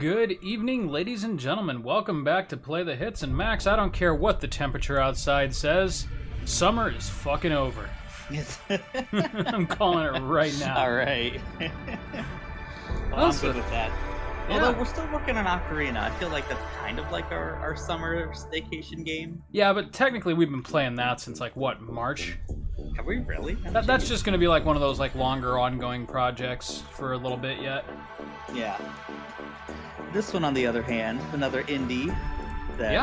Good evening, ladies and gentlemen. Welcome back to Play the Hits. And Max, I don't care what the temperature outside says. Summer is fucking over. Yes. I'm calling it right now. All right. Well, I'm good with that. Yeah. Although we're still working on Ocarina. I feel like that's kind of like our summer staycation game. Yeah, but technically we've been playing that since, like, what, March? Have we really? That's just going to be, like, one of those, like, longer ongoing projects for a little bit yet. Yeah. This one, on the other hand, another indie that,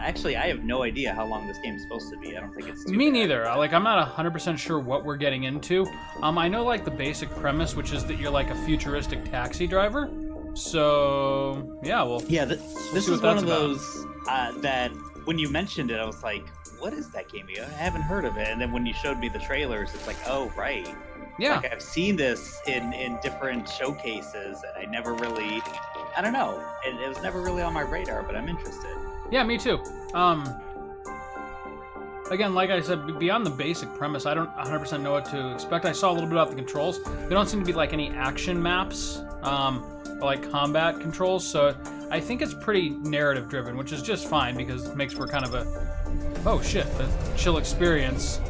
actually, I have no idea how long this game's supposed to be. I don't think it's too Me bad. neither. Like, I'm not 100% sure what we're getting into. I know, like, the basic premise, which is that you're, like, a futuristic taxi driver. So, yeah, well... Yeah, this see is what one that's of about. those that, when you mentioned it, I was like, what is that game? I haven't heard of it. And then when you showed me the trailers, it's like, oh, right. Yeah. Like, I've seen this in different showcases, and I never really... I don't know. It was never really on my radar, but I'm interested. Yeah, me too. Again, like I said, beyond the basic premise, I don't 100% know what to expect. I saw a little bit about the controls. There don't seem to be like any action maps, or like combat controls, so I think it's pretty narrative driven, which is just fine because it makes for kind of a chill experience.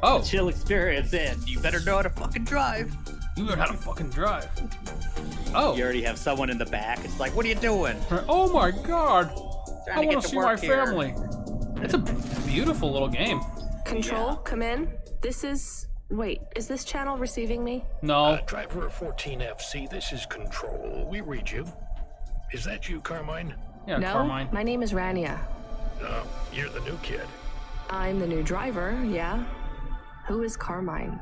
Oh, Chill experience, and you better know how to fucking drive. you learn how to fucking drive. Oh, You already have someone in the back. It's like, what are you doing? oh my God! Trying I to want get to see work my here. family. It's a beautiful little game. Control, Yeah. come in. This is... Wait, is this channel receiving me? No, Driver 14FC, this is Control. We read you. Is that you, Carmine? yeah, No, Carmine. my name is Rania. No, you're the new kid. I'm the new driver, yeah. Who is Carmine?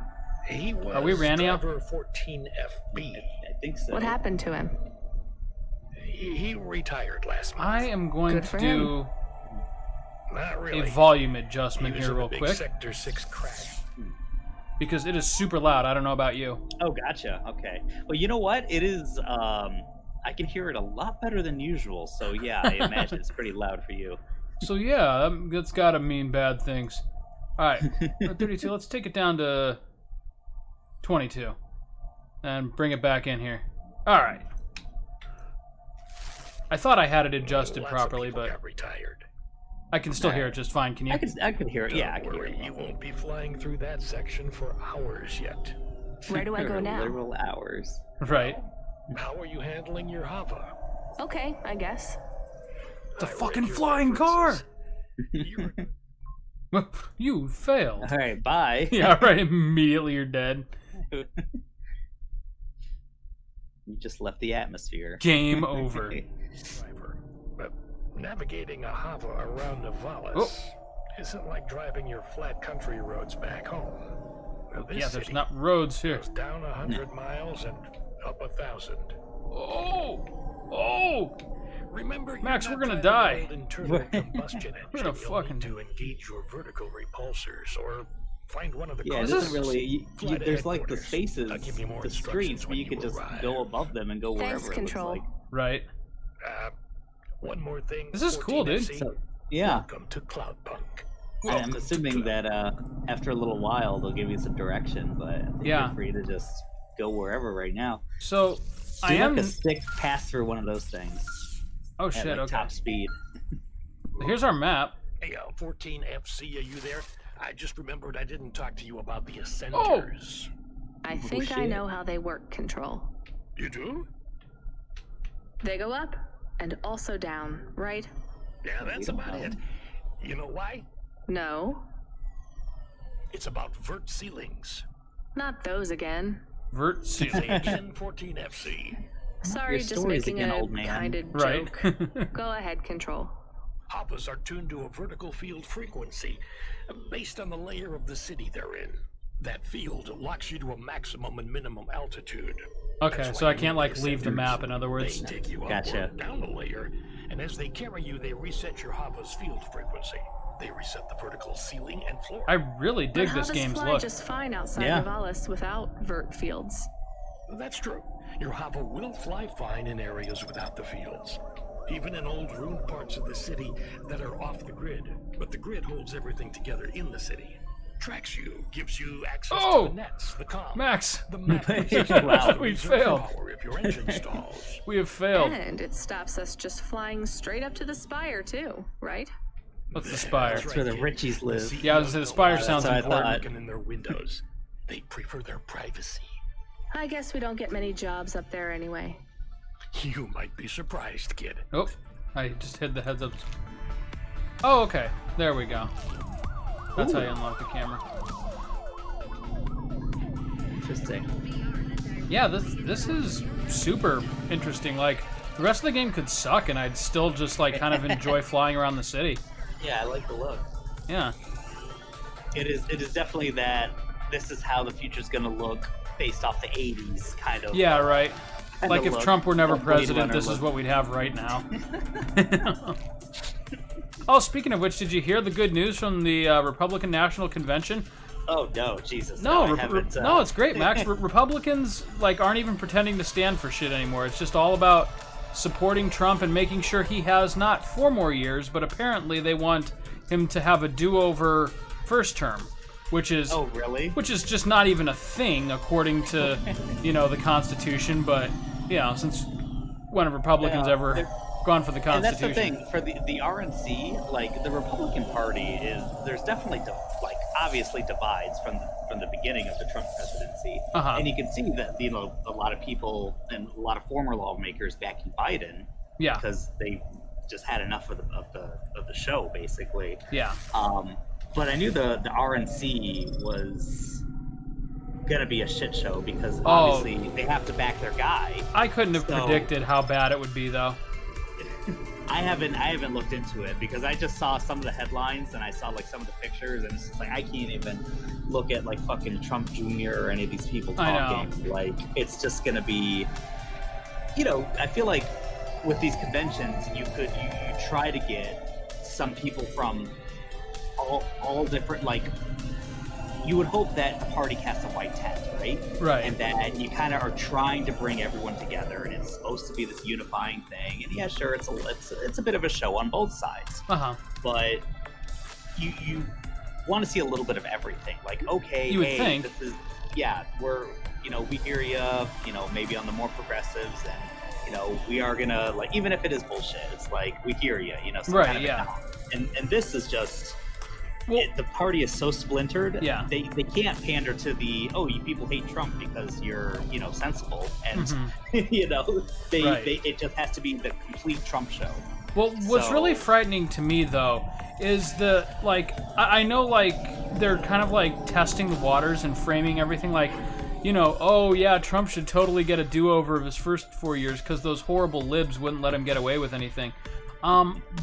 He was Are we Rania? Driver 14FB. I think so. What happened to him? He retired last month. I am going Good to for do Not really. a volume He adjustment was here in a real big quick Sector 6 crash. because it is super loud. I don't know about you. Oh, gotcha. Okay. Well, you know what? It is. I can hear it a lot better than usual. So yeah, I imagine it's pretty loud for you. So yeah, that's got to mean bad things. All right, 32. Let's take it down to 22 and bring it back in here. All right. I thought I had it adjusted Lots of properly, people but got retired. I can still hear it just fine. Can you? I could hear it. Yeah, I Don't can hear worry, it. you won't be flying through that section for hours yet. Where do I go now? Literal hours. Right. How are you handling your Hava? Okay, I guess. It's a I read fucking your flying car. references. You're You failed. All right, bye. Yeah, right. Immediately you're dead. You just left the atmosphere. Game over. driver, but navigating a Hava around Navalis Oh. isn't like driving your flat country roads back home. Now, this Yeah, there's city not roads here. goes down 100 miles and up 1,000. Oh! Oh! Remember, you're Max, not we're gonna driving die. an old internal combustion engine. We're gonna You'll fucking- need to engage your vertical repulsors or find one of the Yeah, it Is cars. this- doesn't really. Fly to There's like the headquarters. spaces, I'll give you more the instructions streets where when you could you just arrive. go above them and go Thanks, wherever. It looks Control. like. Right. One more thing. This is cool, dude. 14FC, So, yeah, Welcome to Cloudpunk. and I'm assuming that after a little while they'll give you some direction, but I think Yeah. you're free to just go wherever right now. So I Do am. like a stick pass through one of those things Oh at shit. like Okay. top speed. Here's our map. Hey, 14FC, are you there? I just remembered I didn't talk to you about the Oh! Ascenders. I think I shit. know how they work, Control. You do? They go up and also down, right? Yeah, that's don't about know. it. You know why? No, It's about vert ceilings. not those again. Vert Say ceiling. again, 14FC. Sorry, Your just stories making again, a old man. candid Right. joke. Go ahead, Control. Havas are tuned to a vertical field frequency based on the layer of the city they're in. That field locks you to a maximum and minimum altitude. Okay, That's so why I you can't need like the leave the ascenders. map. In other words. They take you up Gotcha. or down a layer, and as they carry you, they reset your Hava's field frequency. They reset the vertical ceiling and floor. I really dig But this Havas game's fly look. just fine outside Yeah. Navalis without vert fields. That's true. Your Hava will fly fine in areas without the fields. Even in old ruined parts of the city that are off the grid. But the grid holds everything together in the city. tracks you, gives you access Oh! to the nets, the comms. Max, The map Wow. We reserve failed. power if your engine stalls. we have failed. And it stops us just flying straight up to the spire, too, right? What's the spire? That's where the Richies live. Yeah, I was gonna say the spire That's sounds what I important. thought. Looking in their windows. They prefer their privacy. I guess we don't get many jobs up there anyway. You might be surprised, kid. Oh, I just hid the heads up. Oh, okay. There we go. That's how you unlock the camera. Interesting. Yeah, this is super interesting. Like, the rest of the game could suck, and I'd still just, like, kind of enjoy flying around the city. Yeah, I like the look. Yeah. It is definitely that this is how the future's gonna look based off the 80s kind of. Yeah, right. kind Like, of if look. Trump were never Or Blade president, Runner this is look. what we'd have right now. Oh, speaking of which, did you hear the good news from the Republican National Convention? Oh no, Jesus! No, I haven't, no, it's great, Max. Republicans like aren't even pretending to stand for shit anymore. It's just all about supporting Trump and making sure he has not 4 more years, but apparently they want him to have a do-over first term, which is Oh really? which is just not even a thing according to the Constitution. But since when have Republicans Yeah, ever they're- gone for the And that's Constitution? the thing for the RNC, like the Republican Party there's definitely obviously divides from the beginning of the Trump presidency, Uh-huh. and you can see that a lot of people and a lot of former lawmakers backing Biden Yeah, because they just had enough of the show basically. yeah. But I knew the RNC was gonna be a shit show because Oh. obviously they have to back their guy. I couldn't have So- predicted how bad it would be, though. I haven't looked into it because I just saw some of the headlines and I saw like some of the pictures and it's just like I can't even look at like fucking Trump Jr. or any of these people I know. talking. Like it's just gonna be, I feel like with these conventions you try to get some people from all different, like you would hope that the party casts a white tent, right? Right. And that you kind of are trying to bring everyone together, and it's supposed to be this unifying thing. And yeah, sure, it's a bit of a show on both sides, Uh-huh. but you want to see a little bit of everything. Like, okay, You would hey, think. this is, we're we hear you, maybe on the more progressives, and we are gonna, like, even if it is bullshit, it's like we hear you, some Right, kind of yeah. and this is just. Well, The party is so splintered. Yeah. They can't pander to the you people hate Trump because you're sensible, and Mhm. Right. it just has to be the complete Trump show. Well, what's So- really frightening to me, though, is I know, like, they're kind of, like, testing the waters and framing everything like, oh, yeah, Trump should totally get a do-over of his first 4 years because those horrible libs wouldn't let him get away with anything.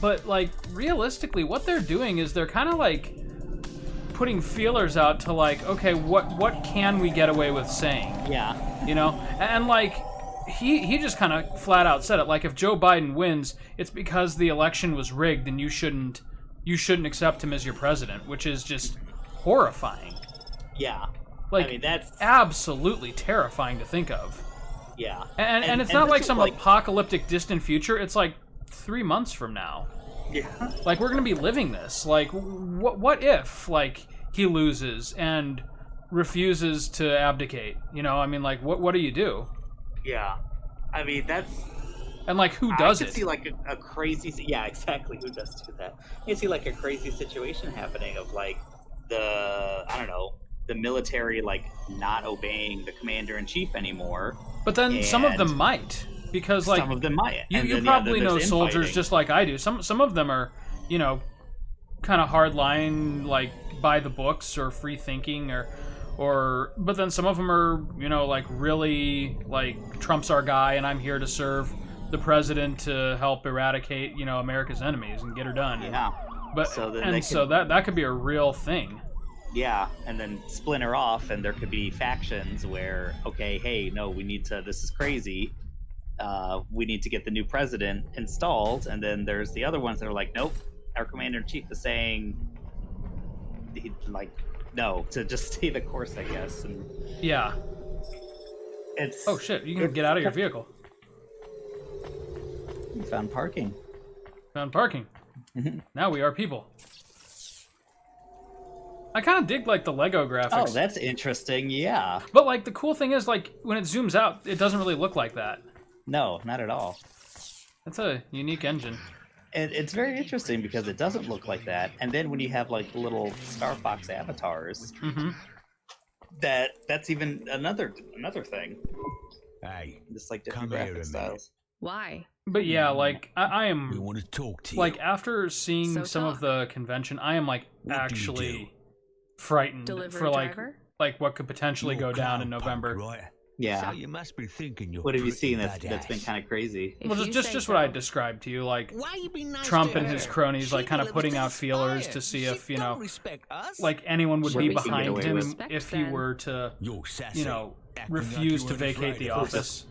But, like, realistically, what they're doing is they're kind of, like, putting feelers out to, like, okay, what can we get away with saying? Yeah. And like he just kind of flat out said it, like, if Joe Biden wins, it's because the election was rigged and you shouldn't accept him as your president, which is just horrifying. Yeah. Like, I mean, that's absolutely terrifying to think of. yeah. And it's not this like is some apocalyptic distant future. It's like 3 months from now. yeah. Like, we're gonna be living this. Like, what if, like, he loses and refuses to abdicate? I mean, like, what do you do? Yeah. I mean, that's. And, like, who does I could it? see like a crazy. Yeah, exactly. Who does do that? You see like a crazy situation happening of like the military like not obeying the commander in chief anymore. But then some of and them might, because, like, some of them might. you And then, probably then know there's soldiers infighting. just like I do. Some of them are, kind of hard line, like, by the books or free thinking, or but then some of them are, like, really, like, Trump's our guy and I'm here to serve the president to help eradicate, America's enemies and get her done. Yeah. But So then and they so can- that could be a real thing. Yeah, and then splinter off, and there could be factions where, okay, hey, no, this is crazy. We need to get the new president installed, and then there's the other ones that are like, nope, our commander-in-chief is saying, no, to just stay the course, I guess. And Yeah. it's Oh shit! You can get out of your vehicle. We found parking. Found parking. Now we are people. I kind of dig like the Lego graphics. Oh, that's interesting. Yeah. But like the cool thing is like when it zooms out, it doesn't really look like that. No, not at all. That's a unique engine. And it's very interesting because it doesn't look like that. And then when you have like little Star Fox avatars, that's even another thing. Hey, Just like different come here a graphic minute. styles. Why? But yeah, like I We am want to talk to you. like after seeing So some of the convention, I am like What do you actually frightened Delivery for driver? like what could potentially You're go down in Cloudpunk, November. right? Yeah. So you must be thinking you're What have you pretty seen that's been badass. kind of crazy? If Well, you just say just what I so. described to you, like Why you be nice Trump to and her? his cronies, like She kind of delivers putting to out the feelers spire. to see She if don't respect us. like anyone would What be we can get behind away him with. Respect, if he then. were to, You're sassy. you know, acting like refuse you to weren't vacate afraid the of us. office.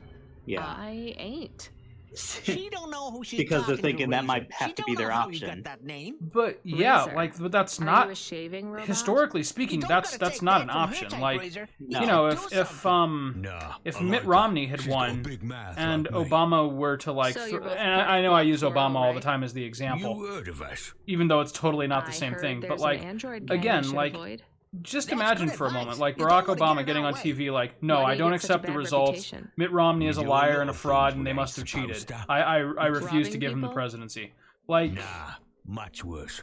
Yeah. I ain't. She don't know who she's Because they're talking thinking to, that Razor. might have She to don't be their know how you option. got that name. But yeah, Razor, like but that's Are not you a shaving robot? historically You speaking. don't That's gotta take not that an from her option. type, Like Razor. No. you know, Do if something. Nah, if I Mitt like Romney her. had She's got won big mouth and like me. Obama were to like, So you're both and part I know I use Black Obama Squirrel, all the right? time as the example, You heard of us. even though it's totally not the I same heard thing. But there's like an Android gang again, we should like avoid. just That's imagine good for a advice. moment, like You Barack don't wanna Obama get getting our on way. TV, like, no, Why I do you don't get such a accept the bad results. reputation? Mitt Romney is a We do a liar lot and a of fraud, things and they we must have ain't cheated. supposed to. I refuse to Robbing give him the people? presidency. Like, Nah, much worse.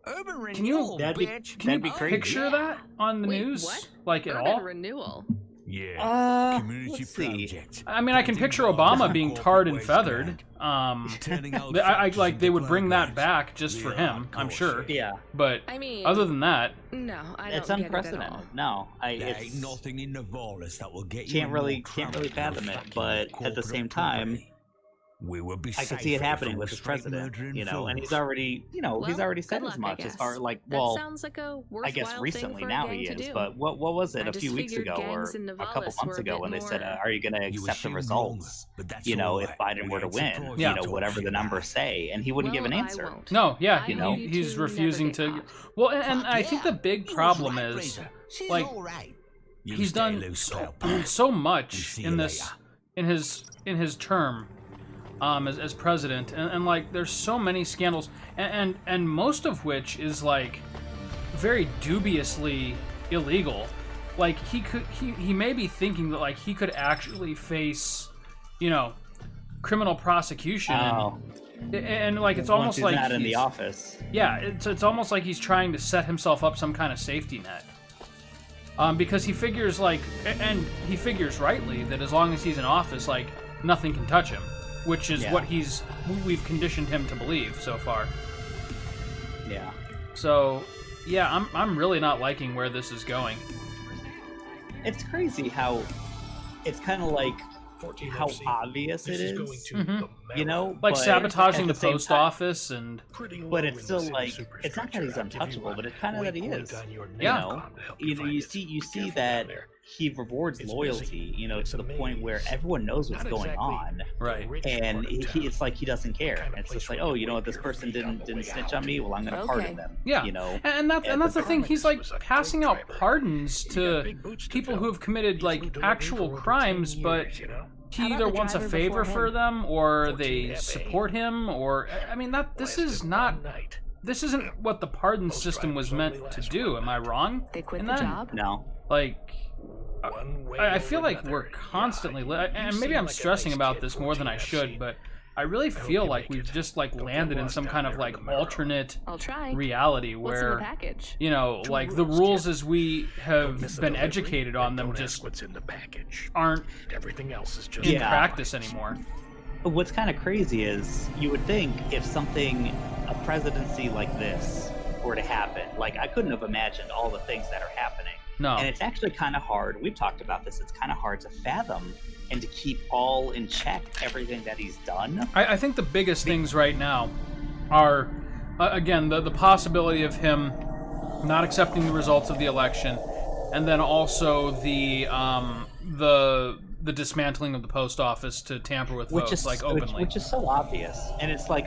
Urban Can you- renewal, That'd be- bitch. can you that'd be crazy. picture that on the Wait, news, what? like at Urban all? renewal. Yeah. Community Let's see. project. I mean, I can Printing picture jobs Obama and being corporate tarred and waste feathered. land. Turning out I factories like they into would bring that playgrounds. back just for Yeah, him, of I'm course. sure. Yeah. But I mean, other than that, no, I It's don't get it at all. unprecedented. No, There it's ain't nothing in the virus that will get you can't in really more trouble fathom than it. fucking But at the corporate same time, authority. We will be I can see it safer happening from with the straight president. murdering You know, and he's fools. already, he's Well, already said good as luck, much I as far guess. like, That well, sounds like a worthwhile I guess thing recently for a now gang he to is. do. But what was it I a few just weeks figured ago or gangs in a couple Novalis months were a ago bit when they said, more- "Are you going to You accept the assume results?" wrong, but that's You know, all if right. Biden We were to ain't win, surprised Yeah. you know, talk whatever shit the numbers about. say, and he wouldn't give an Well, I answer. won't. no, yeah, I he, hope he- you he's two refusing never to. get caught. Well, and Fuck I think yeah. the big You problem was right, is Razor. She's like, all right. You he's stay done loose, so, Cloudpunk. so And much see you in this later. in his term as president, and like there's so many scandals, and most of which is like very dubiously illegal. Like he may be thinking that like he could actually face, criminal prosecution. Oh, And like it's once almost he's like not in the he's- office. Yeah, it's almost like he's trying to set himself up some kind of safety net. Because he figures and he figures rightly that as long as he's in office, like nothing can touch him, which is Yeah. what we've conditioned him to believe so far. Yeah. So, yeah, I'm really not liking where this is going. It's crazy how it's kind of like 14 how FC. obvious This it is going is, to Mhm. the you know, marrow. Like but sabotaging at the same post time- office and Pretty low But in it's the still city like it's not that superstructure. he's I'll give you untouchable, one. but it's kind of that he Waypoint is. on your Yeah. nav com to help you find You it. see Be careful that down there. he rewards It's loyalty, busy. to It's the a point where maze. everyone knows what's Not going exactly on, right. the rich and part of town. it's like he doesn't care. Kind of It's place just like, where oh, you wait this your person feet on the didn't way snitch out. on me. Well, I'm gonna Okay. pardon them. Yeah, You know, and that's And the the thing. He's like was a passing great out driver. pardons You got to big boots to people fill. who have committed He flew like delivery actual for over 10 crimes, but years, you know? he How about either the wants a driver favor before for him? them or 14 they FA. support him, or I mean that this is Lasted not. one night. This isn't what the pardon Most system was drivers meant only to last do. one Am I night. wrong? They quit And the then, job. no, Like, One way I or feel like another. we're constantly, Yeah, you and maybe seem I'm like a stressing nice about kid, this more than I 14 should, FC. but I really hope feel you like make we've it. just like Don't get landed in lost some down kind of there in like the marrow. alternate I'll try. reality What's in the where, package? like Two the rules, rules kid. as we Don't have miss a been delivery, educated and on them don't just ask what's in the package. aren't Everything else is just in Yeah. practice anymore. what's kind of crazy is you would think if a presidency like this were to happen, like I couldn't have imagined all the things that are happening. No. And it's actually kind of hard. We've talked about this. It's kind of hard to fathom and to keep all in check everything that he's done. I think the biggest things right now are, again, the possibility of him not accepting the results of the election, and then also the dismantling of the post office to tamper with votes, like openly. which is so obvious. And it's like,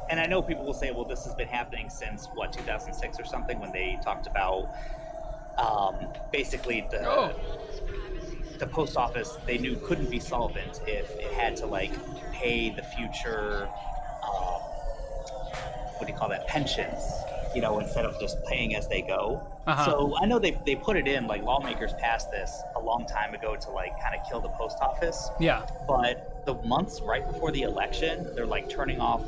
and I know people will say, well, this has been happening since 2006 or something, when they talked about basically the post office they knew couldn't be solvent if it had to pay the future pensions you know, instead of just paying as they go. Uh-huh. So I know they put it in, like lawmakers passed this a long time ago to like kind of kill the post office. Yeah. But the months right before the election, they're like turning off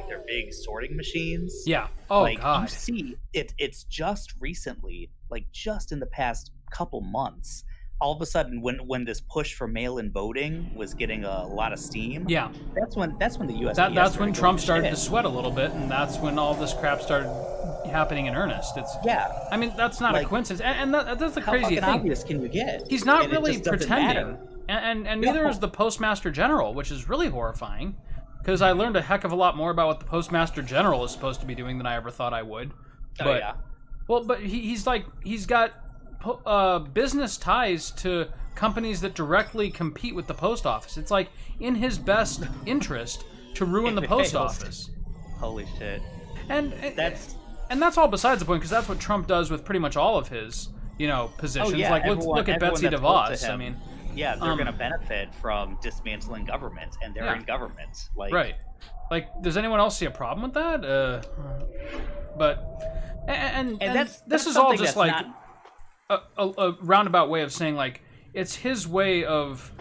their big sorting machines. Yeah. Oh like, God. You see, it's just recently, like just in the past couple months, all of a sudden when this push for mail-in voting was getting a lot of steam. Yeah. That's when the U.S. That's when Trump started to sweat a little bit, and that's when all this crap started happening in earnest. I mean, that's not a coincidence, and that's the crazy thing. How obvious can you get? He's not And really pretending, and neither is the Postmaster General, which is really horrifying, because I learned a heck of a lot more about what the Postmaster General is supposed to be doing than I ever thought I would. But he's got business ties to companies that directly compete with the post office. It's like in his best interest to ruin the post office. Holy shit! And that's all besides the point, because that's what Trump does with pretty much all of his, positions. Like look at Betsy DeVos. I mean, yeah, they're going to benefit from dismantling government, and they're in government. Right. Like, does anyone else see a problem with that? This is all just like a roundabout way of saying, like, it's his way of,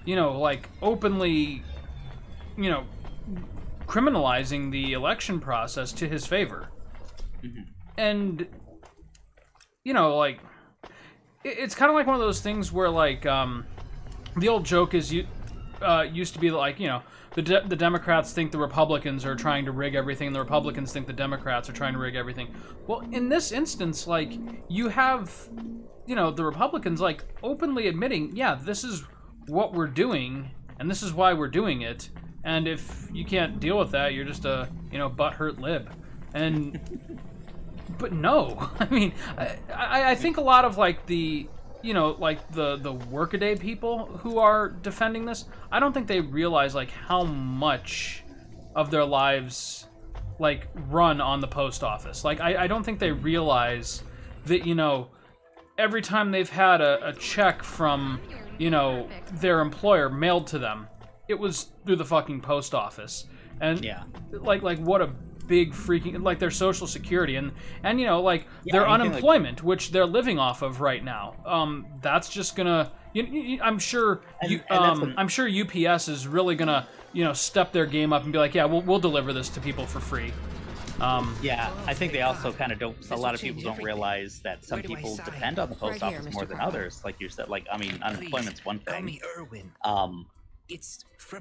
like, openly, criminalizing the election process to his favor. Mm-hmm. And, like, it's kind of like one of those things where, like, the old joke is used to be like, the Democrats think the Republicans are trying to rig everything, and the Republicans think the Democrats are trying to rig everything. Well, in this instance, like, you have, the Republicans, like, openly admitting, yeah, this is what we're doing, and this is why we're doing it, and if you can't deal with that, you're just a, butthurt lib. And, but no, I mean, I think a lot of, like, the workaday people who are defending this, I don't think they realize, like, how much of their lives, like, run on the post office. Like, I don't think they realize that, every time they've had a check from, their employer mailed to them, it was through the fucking post office. And, like what a big freaking, like, their social security and their unemployment, which they're living off of right now. That's just gonna, I'm sure I'm sure UPS is really gonna, step their game up and be like, yeah, we'll deliver this to people for free. I think they also kind of don't. A lot of people don't realize that some people depend on the post office more than others. Like you said, like, I mean, unemployment's one thing.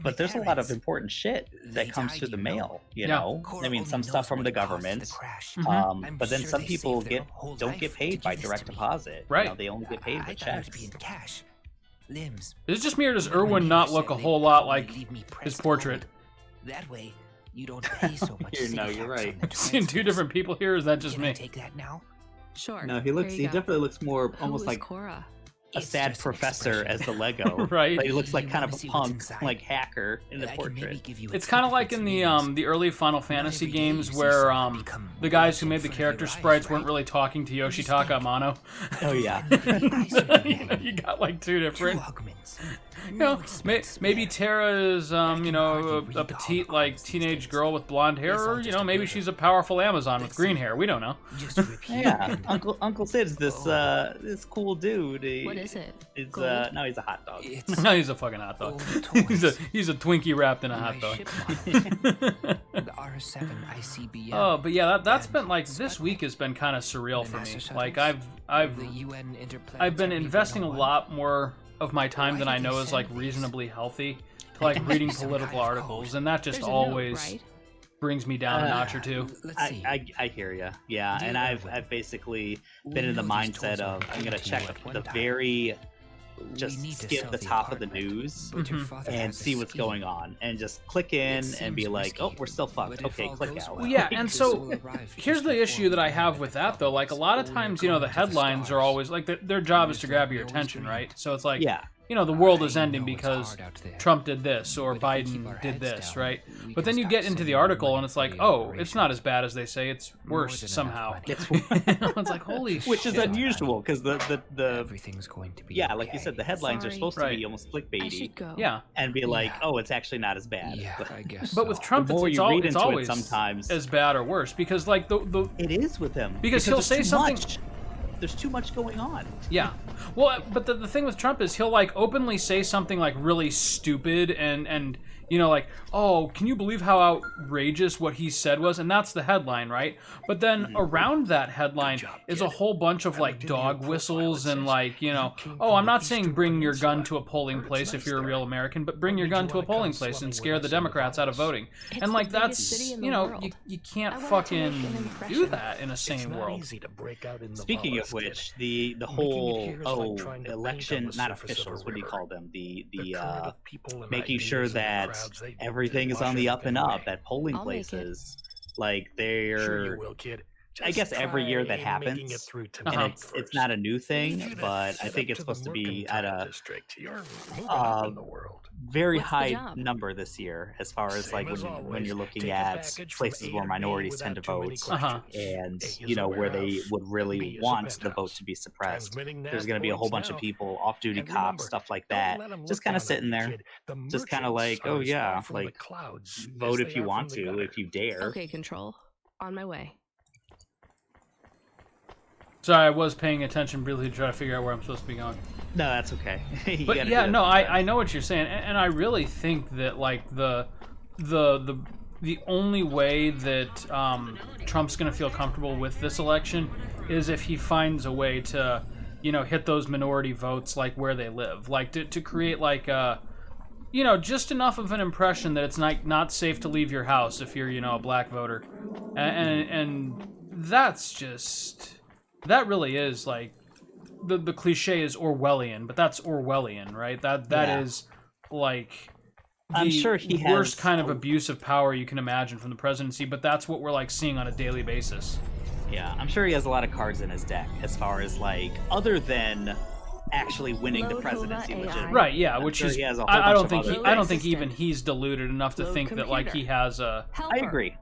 But there's a lot of important shit that comes through the mail, you know? I mean, some stuff from the government, but then some people don't get paid by direct deposit. Right. They only get paid with checks. Is it just me, or does Irwin not look a whole lot like his portrait? That way, you don't pay so much. No, you're right. Seeing two different people here, or is that just me? Take that now? Sure. No, he definitely looks more almost like Cora? a sad professor as the Lego. Right. Like, he looks like kind of a punk, like, hacker in the portrait. It's kind of like in the early Final Fantasy games where the guys who made the character sprites weren't really talking to Yoshitaka Amano. Oh yeah. You got like two different. Maybe Terra is a petite, like, teenage girl with blonde hair, or maybe she's a powerful Amazon with green hair. We don't know. Yeah, Uncle Sid's this cool dude. What is it? It's no, he's a hot dog. No, he's a fucking hot dog. he's a Twinkie wrapped in a hot dog. The R7 ICBM. Oh, but yeah, that's been like, this week has been kind of surreal for me. Like, I've been investing a lot more of my time than I know is, like, reasonably healthy to, like, reading political articles, and that just always brings me down a notch or two. I hear you. Yeah, and I've basically been in the mindset of I'm gonna check the very, just skip the top of the news and see what's going on, and just click in and be like, oh, we're still fucked. Okay, click out. Well, yeah, and so here's the issue that I have with that, though. Like, a lot of times, the headlines are always like, their job is to grab your attention, right? So it's like, the world is ending know it's because hard out there. Trump did this or But if we keep our Biden did heads this, down, right? we But can then you stop get into the saving article money and it's for like, the oh, it's operation. not as bad as they say. It's More worse than enough somehow. money. It's like, holy Which is shit. unusual because the Everything's going to be yeah, like you okay. said, the headlines are Sorry. supposed to Right. be almost I clickbaity should go. Yeah. and be like, Yeah. oh, it's actually not as bad. Yeah, I guess. But with so. Trump, The more it's you read it's into it always sometimes- as bad or worse because, like, the It is with him Because he'll there's say too something- much. There's too much going on. yeah. Well, but the thing with Trump is he'll, like, openly say something, like, really stupid and like, oh, can you believe how outrageous what he said was? And that's the headline, right? But then around that headline is a whole bunch of, like, dog whistles and, like, oh, I'm not saying bring your gun to a polling place if you're a real American, but bring your gun to a polling place and scare the Democrats out of voting. It's And, like, the biggest that's, city in the world. you can't I wanted to fucking make an do impression. that in a It's sane not world. easy to break out in Speaking Navalis, of which, kid. the Making it whole here is like trying to election, paint on the not surface of a officials, what do you river. call them? The current of people and making ideas sure and the that crowds, they everything is on the up and wash up everything at polling I'll make it. places. Like Sure you they're, will, kid. I Just guess every year that try making happens, it through and tonight it's first. not a new Leave thing, you to but I set think up it's to supposed the to be at mercantile a district. You're moving up in the world. very What's the high job? number this year as far as Same like as when always. you're looking Take a at package from places A where to B minorities tend to without too many vote, Uh-huh. and A is you a know where they warehouse. would B really is a want the vote penthouse. to be suppressed. Transmitting There's going to be a NAS whole bunch points of now. people, off-duty And cops, remember, stuff like don't that, let 'em just look kind down of on sitting you, there, kid. The just kind of merchants like, are oh as yeah, far from the like clouds vote as if they you are want from the to, gutter. if you dare. Okay, Control. On my way. Sorry, I was paying attention briefly to try to figure out where I'm supposed to be going. No, that's okay. You But gotta yeah, do that no, sometimes. I know what you're saying, and I really think that like the only way that Trump's gonna feel comfortable with this election is if he finds a way to, hit those minority votes like where they live, like to create like just enough of an impression that it's not safe to leave your house if you're a black voter, and that's just that really is like. The cliche is Orwellian, but that's Orwellian, right? That Yeah. is like the I'm sure he has worst kind of abuse of power you can imagine from the presidency, but that's what we're like seeing on a daily basis. Yeah, I'm sure he has a lot of cards in his deck as far as like other than actually winning the Load presidency Hova AI. legitimately. Right, yeah, I'm which sure is he has a whole I bunch don't of think other I don't things. think even he's deluded enough to Load think that like he has a I agree.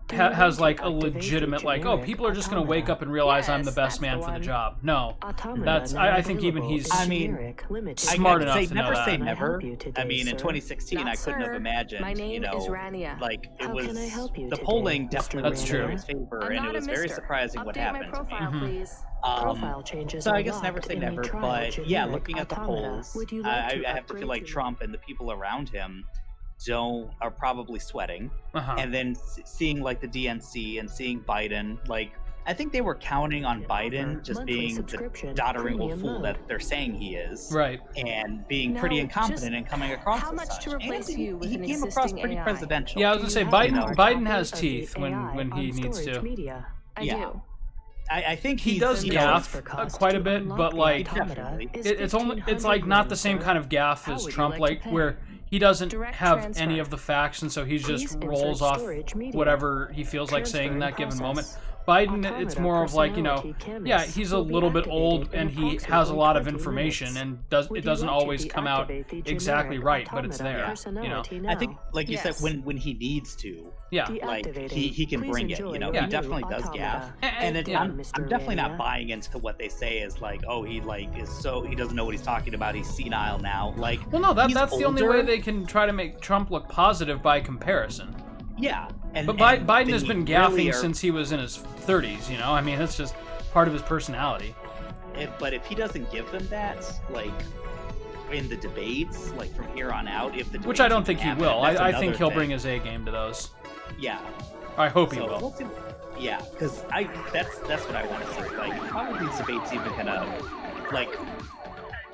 like a legitimate like, oh, people are just gonna wake up and realize I'm the Yes, best that's man the for the one. job. No, Automata that's not I think even available he's I in mean, generic, limited. smart I enough say to know never that. say Can I never. help you today, I mean, in sir? 2016, Not I couldn't have sir. imagined. My name is Rania. Like it How was can I help you the today, polling Mr. definitely That's was true. in his favor, I'm and not it was a very mister. surprising what Update happened my to me. profile, Mhm. please. Profile changes So are I guess never locked say in a never, trial but yeah, generic looking at the automata. polls, Would you like I to have to feel upgrade like your- Trump and the people around him are probably sweating, Uh-huh. and then seeing like the DNC and seeing Biden, like I think they were counting on Biden just Monthly being the subscription, doddering old premium fool mode. that they're saying he is, Right. and being Now, pretty just incompetent and coming across how as much such. to replace And you with he an came across existing pretty AI? presidential. Yeah, I was gonna Do say you have Biden a Biden copy has of the teeth when AI he on needs storage to. media? I Yeah. do. I think He he's, does you know, gaff cost quite a to bit, unlock but the like automata Definitely. is it's only it's 1,500 like not the yen, same sir. kind of gaff How as would you Trump, like like to pay? where he doesn't Direct have transfer. any of the facts, and so he just Please insert rolls off storage media. whatever he feels like saying in that Transfer given process. moment. Biden, it's Automata more of like, personality canvas yeah, he's a will be little bit old activated and in he has a approximately lot of 20 information minutes. and Would it you doesn't like to always come out deactivate the exactly generic right, but it's automata there. personality I think, now? like you said, Yes. when he needs to, Yeah. like Deactivating. he can Please bring it. enjoy You know, your he new definitely does automata. gaff. And And yeah. I'm Mr. definitely not Rania. buying into what they say is like, oh, he like is so he doesn't know what he's talking about. He's senile now. Like, Well, no, he's that's the only older. way they can try to make Trump look positive by comparison. Yeah, and But and Biden they has been really gaffing are- since he was in his 30s, I mean, that's just part of his personality. But if he doesn't give them that, like in the debates, like from here on out, if the Which I debates don't even think he happen, will. that's I think another he'll thing. bring his A game to those. Yeah. I hope he So will. we'll see. Yeah, because that's what I want to see. Like, how are these debates even gonna like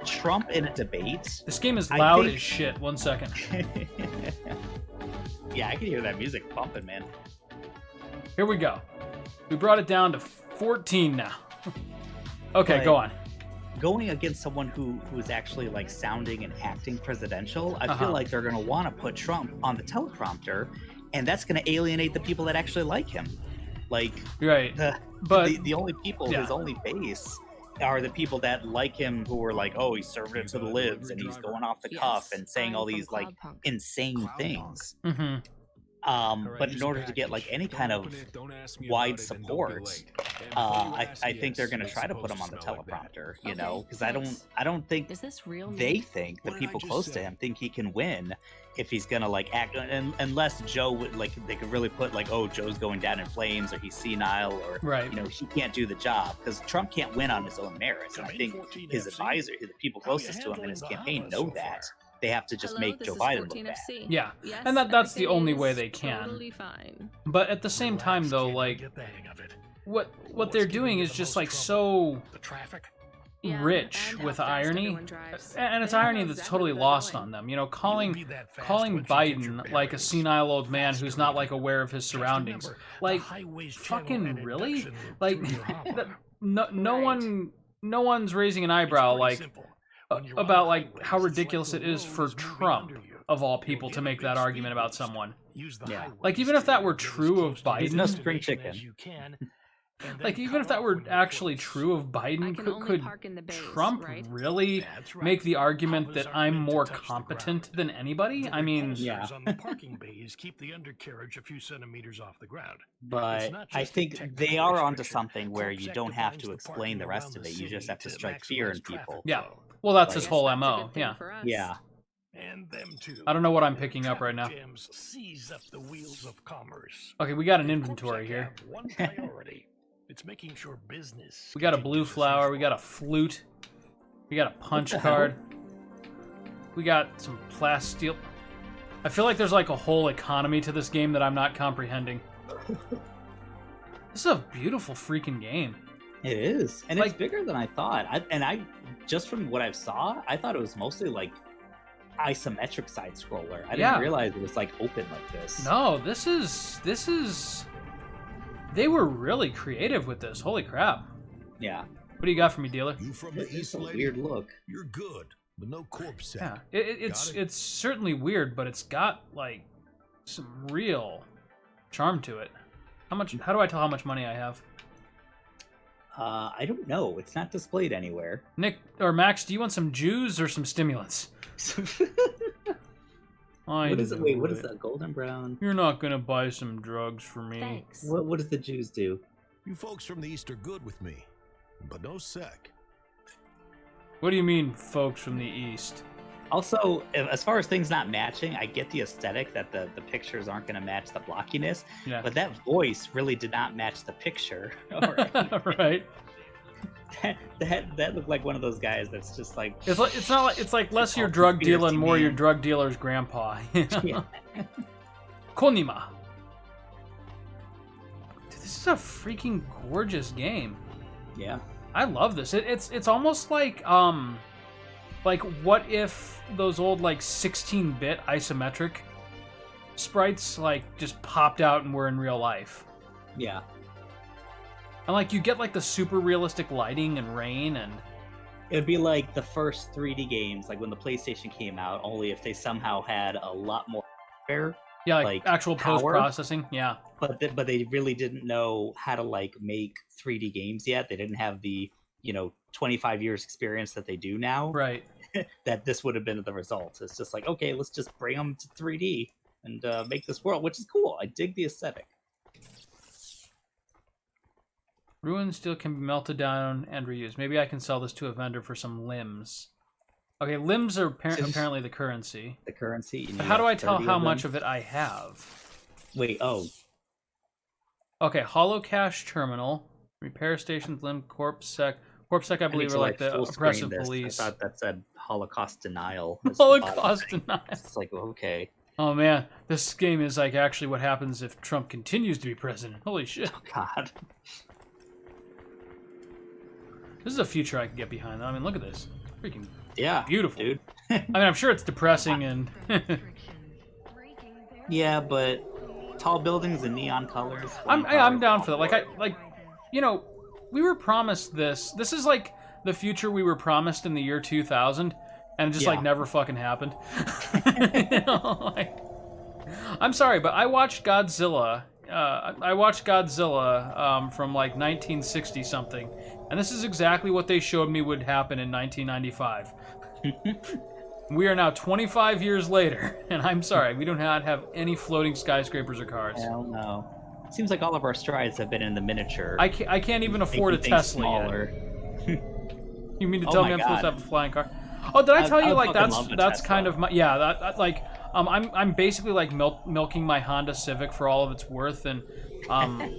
Trump in a debate? This game is I loud think- as shit. 1 second. Yeah, I can hear that music pumping, man. Here we go. We brought it down to 14 now. Okay, But- go on. Going against someone who is actually like sounding and acting presidential, I Uh-huh. feel like they're gonna want to put Trump on the teleprompter, and that's gonna alienate the people that actually like him. Like Right. the But the only people, yeah. his only base, are the people that like him who are like, oh, he's serving it to the libs and he's going off the cuff and saying all these like insane things. Mm-hmm. But in order to get like any kind of wide support, I think they're going to try to put him on the teleprompter, you know, because I don't think Is this real? they think the people close to him think he can win if he's gonna like act, unless Joe would like they could really put like, oh, Joe's going down in flames or he's senile or Right. you know he can't do the job, because Trump can't win on his own merits, and I think his advisor, the people closest to him in his campaign know that. They have to just make Joe Biden look bad. Yeah, Yes, and that's the everything only is way they can. Totally fine. But at the same time, though, like Get the hang of it. what they're doing is just like so The traffic. Yeah, rich and how with fast irony, everyone drives. and it's They know irony that's exactly totally where they're lost going. on them. You know, You'll be calling that fast calling once you get your Biden like a bearings. senile old man Faster who's than not you like think. aware of his Just surroundings. remember, Like, the highways channel fucking and really? induction loop Like, through your hopper. no Right. one's raising an It's eyebrow pretty like simple. When you're on about the like highways, how it's ridiculous the it is road for moving Trump under you. of all You'll people to get a make big that speed argument about boost. someone. Use the Yeah. highways Like, even if that to were get as true close of to your Biden- No spring destination as chicken. you can, and Like, then even if cut that off were when you're actually close. true of I Biden, can only could park in the bays, Trump right? really That's right. make the argument Hovers that aren't I'm meant to more touch the competent ground. than anybody? The I mean, Yeah. repulsors on the parking bays keep the undercarriage a few centimeters off the ground. But not I just a think technical they are onto restriction. something where you Corpsec don't have defines to the explain the parking rest around of the it. You just city have to to strike fear in maximize traffic people. Yeah. flow. well, that's Like, his Guess whole that's a MO. good thing Yeah. for us. Yeah. And them too. I don't know what I'm picking up right now. Traffic jams seize up the wheels of commerce. Okay, we got an If inventory Corpsec here. have one priority, it's making sure business. We got a blue continues as flower, we usual. got a flute, we got a punch the hell? card, we got some plasteel. I feel like there's like a whole economy to this game that I'm not comprehending. This is a beautiful freaking game. It is, and it's Like- bigger than I thought. I just from what I saw, I thought it was mostly like isometric side scroller. I Yeah. didn't realize it was like open like this. No, this is. They were really creative with this. Holy crap! Yeah, What do you got for me, dealer? You from the it's east, a lady? weird look. You're good, but no corpse Yeah, sack. it's Got it? it's certainly weird, but it's got like some real charm to it. How much? How do I tell how much money I have? I don't know. It's not displayed anywhere. Nick or Max, do you want some Jews or some stimulants? What is it? Wait, what is that? that? Golden brown. You're not gonna buy some drugs for me. Thanks. What does the Jews do? You folks from the east are good with me, but no sec. What do you mean, folks from the east? Also, as far as things not matching, I get the aesthetic that the pictures aren't going to match the blockiness, Yeah. but that voice really did not match the picture. Right. that looked like one of those guys that's just like It's like it's not like it's like less your all drug conspiracy dealer and more your man. drug dealer's grandpa. Yeah. Konima. Dude, this is a freaking gorgeous game. Yeah. I love this. It's almost like what if those old like 16-bit isometric sprites like just popped out and were in real life. Yeah. And like you get like the super realistic lighting and rain and It would be like the first 3D games, like when the PlayStation came out, only if they somehow had a lot more hardware, yeah, like Like, actual power? post-processing. Yeah. but they really didn't know how to like make 3D games yet. They didn't have the 25 years experience that they do now. Right. That this would have been the result. It's just like, okay, let's just bring them to 3D and make this world, which is cool. I dig the aesthetic. Ruined steel can be melted down and reused. Maybe I can sell this to a vendor for some limbs. Okay, limbs are apparently the currency. The currency. you But need how do like I tell 30 how them. much of it I have? Wait, oh, Okay, hollow cash terminal, repair stations, limb, corpsec. Corpsec, I I need believe, to, are like the full screen oppressive this. police. I thought that said Holocaust denial. is the bottom Holocaust thing. denial. It's like, okay, Oh man, this game is like actually what happens if Trump continues to be president. Holy shit. God. This is a future I can get behind, though. I mean, look at this. Freaking Yeah, beautiful. dude. I mean, I'm sure it's depressing and... Yeah, but tall buildings and neon colors. I'm down for that. Like, you know, we were promised this. This is like the future we were promised in the year 2000, and it just like Yeah. never fucking happened. You know, like, I'm sorry, but I watched Godzilla. I watched Godzilla from like 1960 something, And this is exactly what they showed me would happen in 1995. We are now 25 years later, and I'm sorry, we do not have any floating skyscrapers or cars. Hell no. Seems like all of our strides have been in the miniature. I can't even afford a Making things Tesla smaller. yet. You mean to Oh tell my me I'm supposed to God. have a flying car? Oh, did I tell you I like fucking love the that's Tesla. kind of my that like I'm basically like milking my Honda Civic for all of its worth, and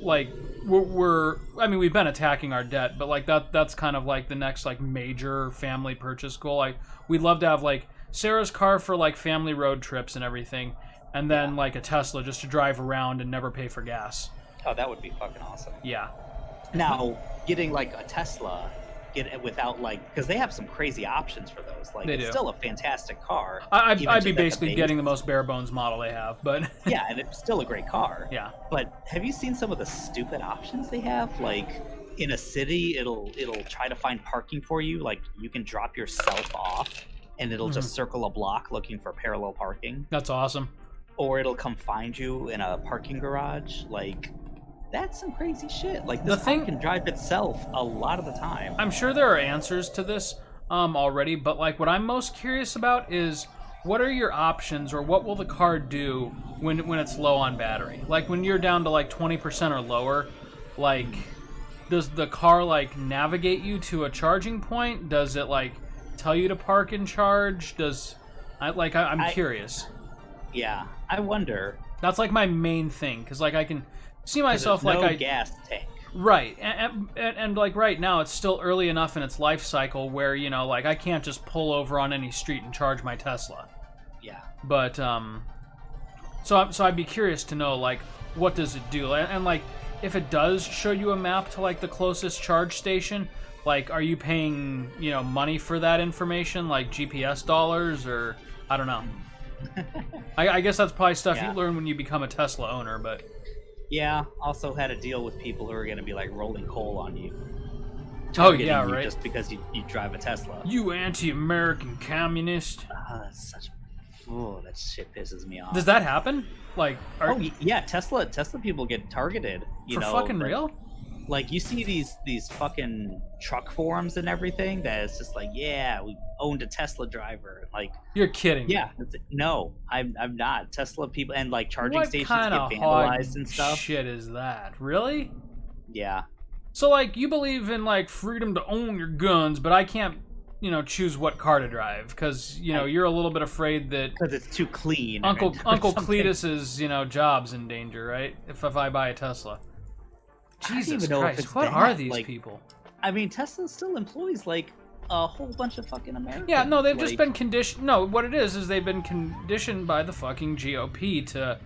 like we're I mean we've been attacking our debt, but like that's kind of like the next like major family purchase goal. Like we'd love to have like Sarah's car for like family road trips and everything, and then like a Tesla just to drive around and never pay for gas. Oh, that would be fucking awesome. Yeah. Now, getting like a Tesla, get it without like, because they have some crazy options for those. Like, They it's do. still a fantastic car. I'd even be just at the basically base. getting the most bare bones model they have, but Yeah, and it's still a great car. yeah. But have you seen some of the stupid options they have? Like, in a city, it'll try to find parking for you. Like, you can drop yourself off, and it'll just circle a block looking for parallel parking. That's awesome. Or it'll come find you in a parking garage. Like, that's some crazy shit. Like, this The thing- car can drive itself a lot of the time. I'm sure there are answers to this already, but like what I'm most curious about is what are your options, or what will the car do when it's low on battery? Like when you're down to like 20% or lower, like does the car like navigate you to a charging point? Does it like tell you to park and charge? I'm curious. Yeah, I wonder. That's like my main thing, because like I can see myself There's like no gas tank. Right, and like right now, it's still early enough in its life cycle where, you know, like I can't just pull over on any street and charge my Tesla. Yeah. But so I'd be curious to know like what does it do, and like if it does show you a map to like the closest charge station, like are you paying, you know, money for that information, like GPS dollars, or I don't know. I guess that's probably stuff Yeah. you learn when you become a Tesla owner, but. Yeah, also had to deal with people who are going to be like rolling coal on you. Oh Targeting yeah, you right. Just because you drive a Tesla. You anti-American communist. That's such. Oh, that shit pisses me off. Does that happen? Like, Oh yeah, Tesla people get targeted. You for know, fucking like, real? Like you see these fucking truck forums and everything that it's just like, yeah, we owned a Tesla driver. Like, You're kidding. yeah, no, I'm not. Tesla people and like charging What stations kind get of vandalized and stuff. shit is that? Really? Yeah. So like, you believe in like freedom to own your guns, but I can't, you know, choose what car to drive because you know you're a little bit afraid that Because it's too clean. Uncle or something. Cletus's, you know, job's in danger, right? If I buy a Tesla. I don't Jesus even know if Christ, it's what that, are these like, people? I mean, Tesla still employs like a whole bunch of fucking Americans. Yeah, no, they've just like- been conditioned. No, what it is they've been conditioned by the fucking GOP to,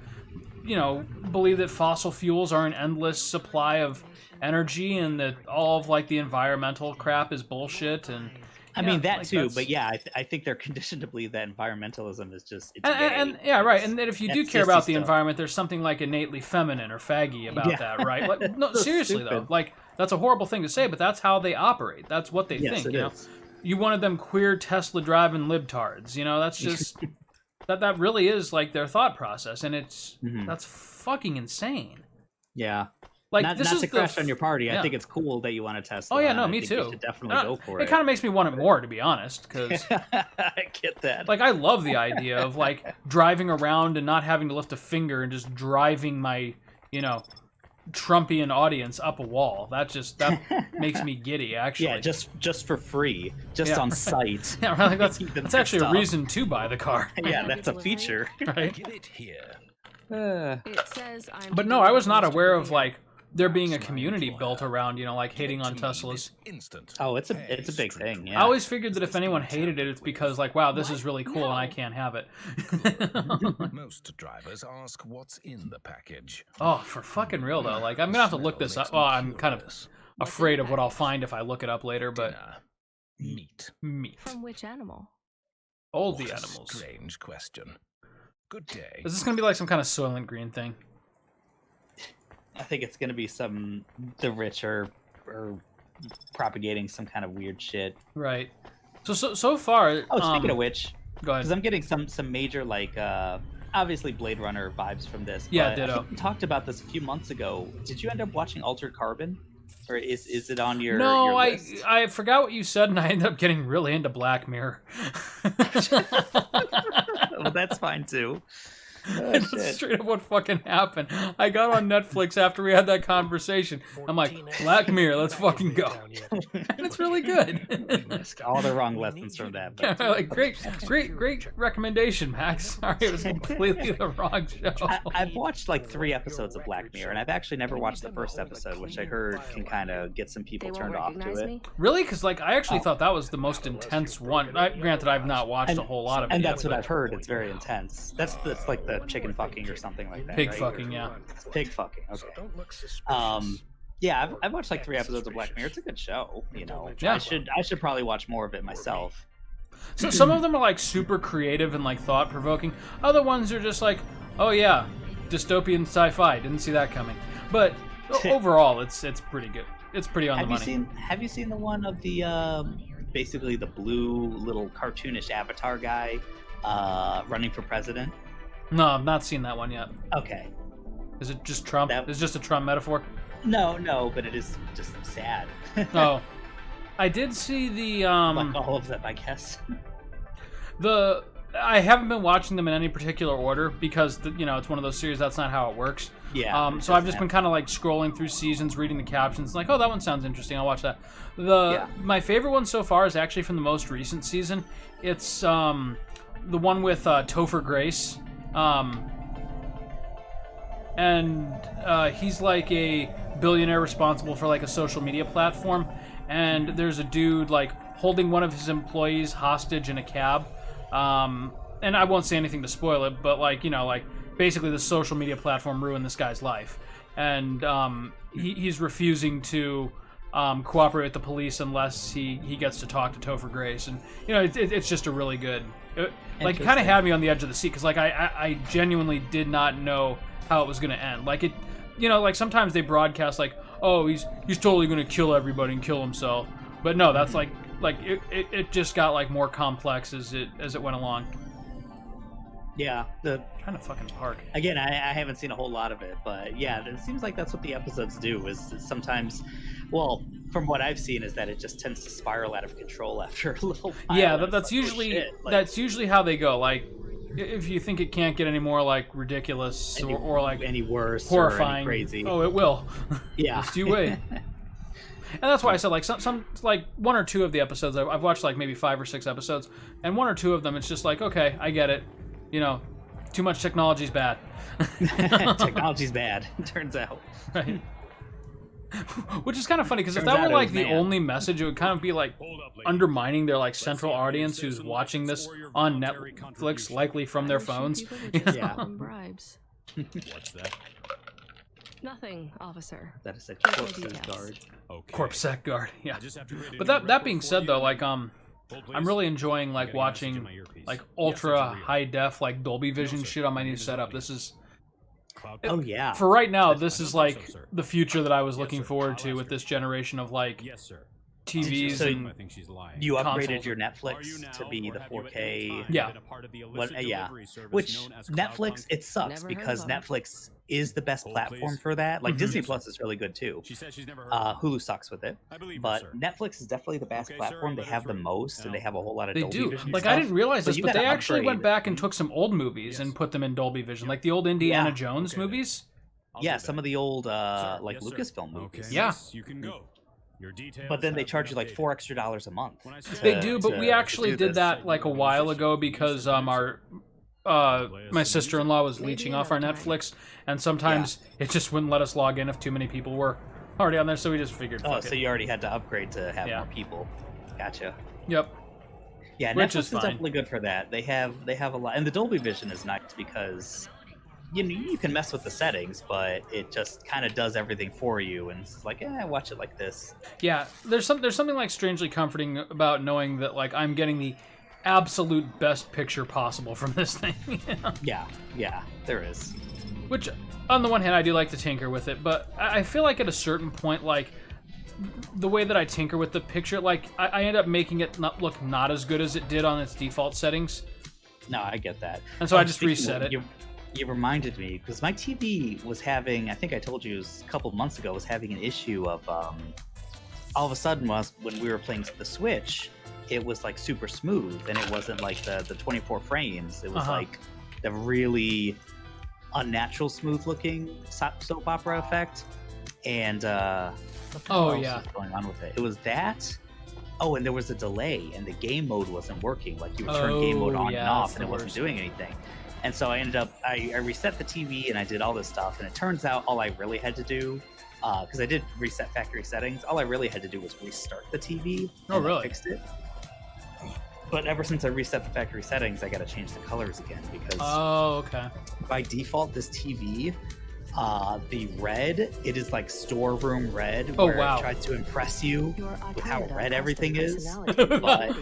you know, believe that fossil fuels are an endless supply of energy and that all of like the environmental crap is bullshit. And I yeah, mean that like, too, that's- but yeah, I think they're conditioned to believe that environmentalism is just it's And gay. yeah, right. It's- And that if you that's do care sissy about the stuff. environment, there's something like innately feminine or faggy about Yeah. that, right? Like, no, So seriously though, stupid. like that's a horrible thing to say, but that's how they operate. That's what they Yes, think. it You know, is. you wanted them queer Tesla driving libtards. You know, that's just that really is like their thought process, and it's Mhm. that's fucking insane. Yeah. Like not this not is to the crash on your party. yeah. I think it's cool that you want a Tesla. Oh yeah, and no, I me think too. You should definitely go for it. It kind of makes me want it more, to be honest, because I get that. like I love the idea of like driving around and not having to lift a finger and just driving my, you know, Trumpian audience up a wall. That makes me giddy, actually. Yeah, just for free, just Yeah. on site. Yeah, right, like that's Even actually a stuff. reason to buy the car, Yeah, that's a feature. right? Get it here. It says I'm. But no, I was not aware of like there being a community built around, you know, like hating on Teslas. Instant. Oh, it's a big thing. Yeah. I always figured that if anyone hated it, it's because like, wow, this is really cool and I can't have it. Most drivers ask what's in the package. Oh, for fucking real though, like I'm gonna have to look this up. Well, I'm kind of afraid of what I'll find if I look it up later, but Dinner. Meat. meat. From which animal? All the What a animals. Strange question. Good day. Is this gonna be like some kind of Soylent Green thing? I think it's gonna be the rich are propagating some kind of weird shit. Right. So far. Oh, speaking of which, go because ahead. I'm getting some major like obviously Blade Runner vibes from this. Yeah, but ditto. I think we talked about this a few months ago. Did you end up watching Altered Carbon? Or is it on your No, your I list? I forgot what you said, and I ended up getting really into Black Mirror. Well, that's fine too. Oh, That's shit. straight up what fucking happened. I got on Netflix after we had that conversation. I'm like, Black Mirror, let's fucking go. And it's really good. All the wrong lessons from that. But Like, great recommendation, Max. Sorry, it was completely the wrong show. I've watched like 3 episodes of Black Mirror, and I've actually never watched the first episode, which I heard can kind of get some people They won't turned off to recognize it. me? Really? Because like I actually thought that was the most intense one. Granted, I've not watched a whole lot of it. And yet, that's what but I've heard. It's very intense. That's like the chicken fucking or something like that. Pig right? fucking, yeah. Pig fucking. Okay. Don't look suspicious. Yeah, I've watched like 3 episodes of Black Mirror. It's a good show. You know, Yeah. I should probably watch more of it myself. So some of them are like super creative and like thought provoking. Other ones are just like, oh yeah, dystopian sci-fi. Didn't see that coming. But overall, it's pretty good. It's pretty on the money. Have you seen the one of the basically the blue little cartoonish avatar guy running for president? No, I've not seen that one yet. Okay. Is it just Trump? Is it just a Trump metaphor? No, but it is just sad. Oh, I did see the like all of them, I guess. I haven't been watching them in any particular order because it's one of those series that's not how it works. Yeah. So I've just been kind of like scrolling through seasons, reading the captions, like, oh, that one sounds interesting. I'll watch that. My favorite one so far is actually from the most recent season. It's the one with Topher Grace. And he's like a billionaire responsible for like a social media platform, and there's a dude like holding one of his employees hostage in a cab, and I won't say anything to spoil it, but like basically the social media platform ruined this guy's life, and he's refusing to cooperate with the police unless he gets to talk to Topher Grace, and it's just a really good like it kind of had me on the edge of the seat because like I genuinely did not know how it was going to end. Like it, like sometimes they broadcast like, oh, he's totally going to kill everybody and kill himself, but no, that's like it just got like more complex as it went along. Yeah, trying to fucking park. Again, I haven't seen a whole lot of it, but yeah, it seems like that's what the episodes do. Is sometimes, well, from what I've seen, is that it just tends to spiral out of control after a little while. Yeah, and that's it's like, usually oh, shit. Like, that's usually how they go. Like, if you think it can't get any more like ridiculous or like any worse, horrifying, or any crazy. Oh, it will. Yeah, just you wait. And that's why I said like some like 1 or 2 of the episodes I've watched like maybe 5 or 6 episodes, and 1 or 2 of them it's just like, okay, I get it. Too much technology's bad. Technology's bad. Turns out. Right. Which is kind of funny because if Turns that out were it like was the man. only message, it would kind of be like undermining their like central audience who's watching this on Netflix, likely from their phones. Yeah. Bribes. What's that? Nothing, officer. That is a Here's my corpse's details. guard. Okay. Corpsec guard, yeah. I just have to read But any that being report said for though, you. like Hold, please. I'm really enjoying like Getting a message in watching my earpiece. like Yes, ultra that's real. high def like Dolby Vision sir. shit on my new It is setup. real. This is Oh yeah. for right now. This is I like hope so, sir. the future that I was Yes, looking sir. forward I'll to ask with her. this generation of like Yes, sir. TVs So and I think she's lying. You upgraded consoles. your Are Netflix you now, to be or the have you at any 4K. time Yeah. been a part of the What, illicit yeah, delivery service which known as Netflix, Cloudpunk? it sucks Never heard because of it. Netflix is the best Hold, platform please. for that. Like Mhm. Disney Yes, Plus sir. is really good too. She said she's never heard of it. Hulu sucks with it, I believe but her, sir. Netflix is definitely the best Okay, sir, platform. They let have her the through. most, and they Now, have a whole lot of they Dolby do. Vision Like stuff. I didn't realize but this, you but they gotta actually went upgrade. back and took some old movies Yes. and put them in Dolby Vision, like the old Indiana Yeah. Jones Okay, then. movies. I'll Yeah, do some that. of the old Sir, like yes, sir. Lucasfilm Okay, movies. Yeah. yes, you can go. Your details But then they have charge been you like updated. $4 extra a month. When I to- They do, but to- we to actually do did this. that like a while ago because our my sister-in-law was Maybe leeching off our another time. Netflix, and sometimes it just wouldn't let us log in if too many people were already on there, so we just figured. Oh, fuck so it. you already had to upgrade to have Yeah. more people. Gotcha. Yep. Yeah, Which Netflix is is fine. definitely good for that. They have a lot, and the Dolby Vision is nice because you can mess with the settings, but it just kind of does everything for you, and it's like, watch it like this. Yeah, there's something like strangely comforting about knowing that like I'm getting the absolute best picture possible from this thing. Yeah, there is. Which, on the one hand, I do like to tinker with it, but I feel like at a certain point, like the way that I tinker with the picture, like I end up making it look not as good as it did on its default settings, No, I get that. and so I just speaking reset of- it. You reminded me because my TV was having, I think I told you it was a couple months ago, was having an issue of all of a sudden when we were playing the Switch, it was like super smooth and it wasn't like the 24 frames. It was like the really unnatural smooth looking soap opera effect. And what else was going on with it? It was that. Oh, and there was a delay and the game mode wasn't working. Like you would turn game mode on and off and it wasn't doing anything. And so I ended up, I reset the TV and I did all this stuff. And it turns out all I really had to do, because I did reset factory settings, all I really had to do was restart the TV. Oh, really? Fixed it. But ever since I reset the factory settings, I got to change the colors again because by default, this TV, the red, it is like storeroom red, where it tries to impress you with how red everything is. But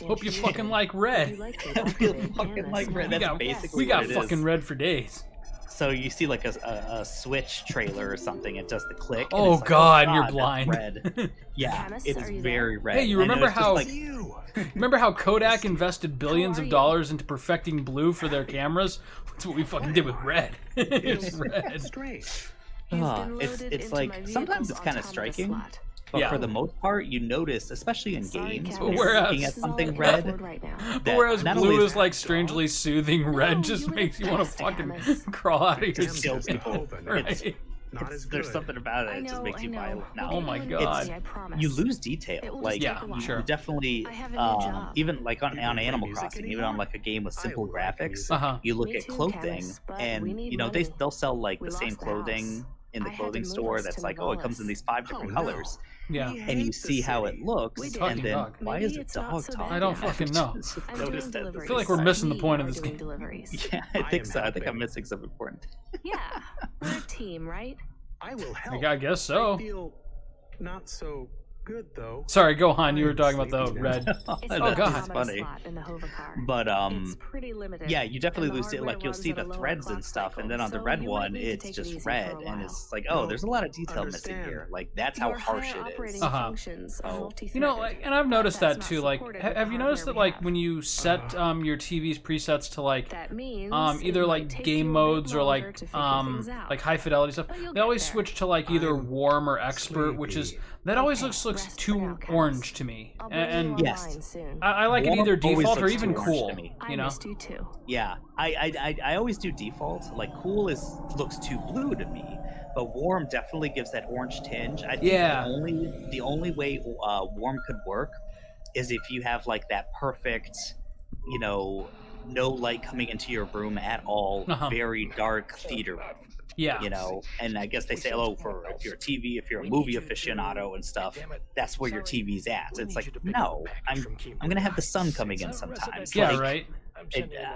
hope you fucking like red. That's basically we got what it fucking is. red for days. So you see like a Switch trailer or something, it does the click. And Oh it's like, God, oh, you're that's blind. Red. Yeah, it is very red. Hey, you And remember it's just how? like, Remember how Kodak invested billions of dollars into perfecting blue for their cameras? That's what we fucking did with red. It's red. it's like sometimes it's kind of striking, but for the most part, you notice, especially in games, when you're looking at something red. Whereas not blue only is like strangely soothing, red just makes you want to fucking crawl out of your just kill skin. people. Right. There's something about it. It just makes you violent. Now, Oh my God. you lose detail. Like, sure. you definitely, even like on Animal Crossing, even on like a game with simple graphics, you look at clothing, and you know they'll sell like the same clothing in the clothing store that's like, oh, it comes in these 5 different colors. Yeah. And you see how it looks, and then dog. why is it dog talking? I don't fucking know. Notice that. I feel like we're missing the point of this game. Yeah, I think so. I think I'm missing some important. Yeah, we're a team, right? I will help. I guess so. I feel not so good though. Sorry, go on. You were talking about the red. Oh God, that's funny. But yeah, you definitely lose it. Like you'll see the threads and stuff, and then on the red one, it's just red, and it's like, oh, there's a lot of detail missing here. Like that's how harsh it is. You know, like, and I've noticed that too. Like, have you noticed that like when you set your TV's presets to like either like game modes or like high fidelity stuff, they always switch to like either warm or expert, which is that always looks too orange to me. And yes, I like it either Warm always default or looks even too orange cool. to me. You know? Yeah, I always do default. Like cool looks too blue to me, but warm definitely gives that orange tinge. I think the only way warm could work is if you have like that perfect, you know, no light coming into your room at all, very dark theater room. Yeah. You know, and I guess they say, oh, for if you're a TV, if you're a movie aficionado and stuff, that's where your TV's at. It's like, no, I'm gonna have the sun coming in sometimes. Yeah, like, right.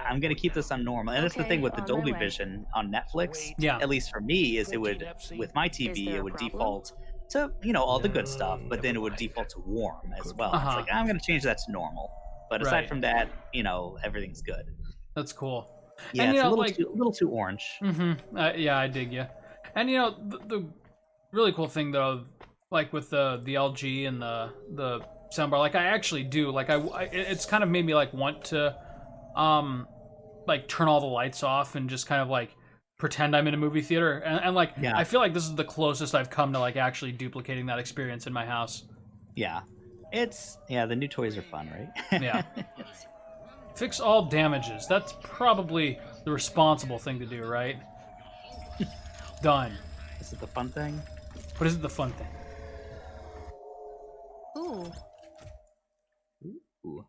I'm gonna keep this on normal, and that's the thing with the Dolby Vision on Netflix. Yeah. At least for me, is it would with my TV, it would default to all the good stuff, but then it would default to warm as well. It's like I'm gonna change that to normal, but aside from that, everything's good. That's cool. Yeah, and, it's a little too orange. Yeah, I dig you. And the really cool thing though, like with the LG and the soundbar, like I actually do like it's kind of made me like want to like turn all the lights off and just kind of like pretend I'm in a movie theater, and like I feel like this is the closest I've come to like actually duplicating that experience in my house. Yeah, the new toys are fun, right? Yeah. Fix all damages. That's probably the responsible thing to do, right? Done. Is it the fun thing? What is it the fun thing? Ooh. Ooh.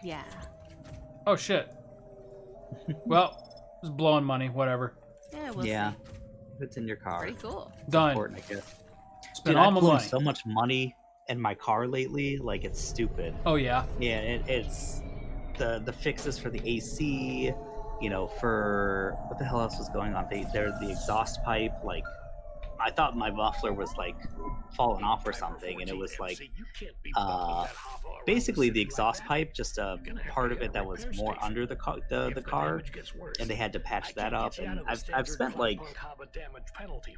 Yeah. Oh shit. Well, just blowing money, whatever. Yeah, we'll Yeah. see. It's in your car. Pretty cool. Done. Important, I guess. Spend Dude, all I've my blown money. so much money in my car lately, like it's stupid. Oh yeah. Yeah, it's the fixes for the AC, for what the hell else was going on? They're the exhaust pipe, like I thought my muffler was like falling off or something, and it was like basically the exhaust pipe, just a part of it that was more under the car, and they had to patch that up. And I've spent like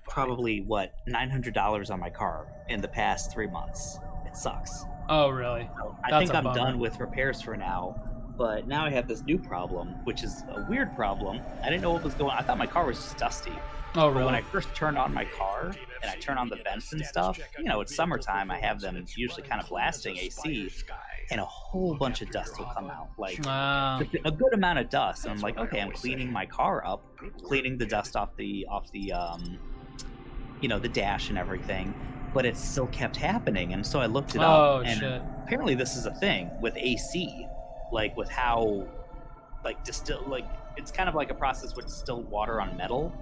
probably $900 on my car in the past 3 months. It sucks. Oh really? So I think I'm done with repairs for now. But now I have this new problem, which is a weird problem. I didn't know what was going on. I thought my car was just dusty. Oh, But when really? I first turned on my car and I turn on the vents and stuff, you know, it's summertime. I have them usually kind of blasting AC, and a whole bunch of dust will come out, like a good amount of dust. And I'm like, okay, I'm cleaning my car up, cleaning the dust off the you know, the dash and everything, but it still kept happening. And so I looked it up, and shit. apparently this is a thing with AC, like with how, like it's kind of like a process with distilled water on metal.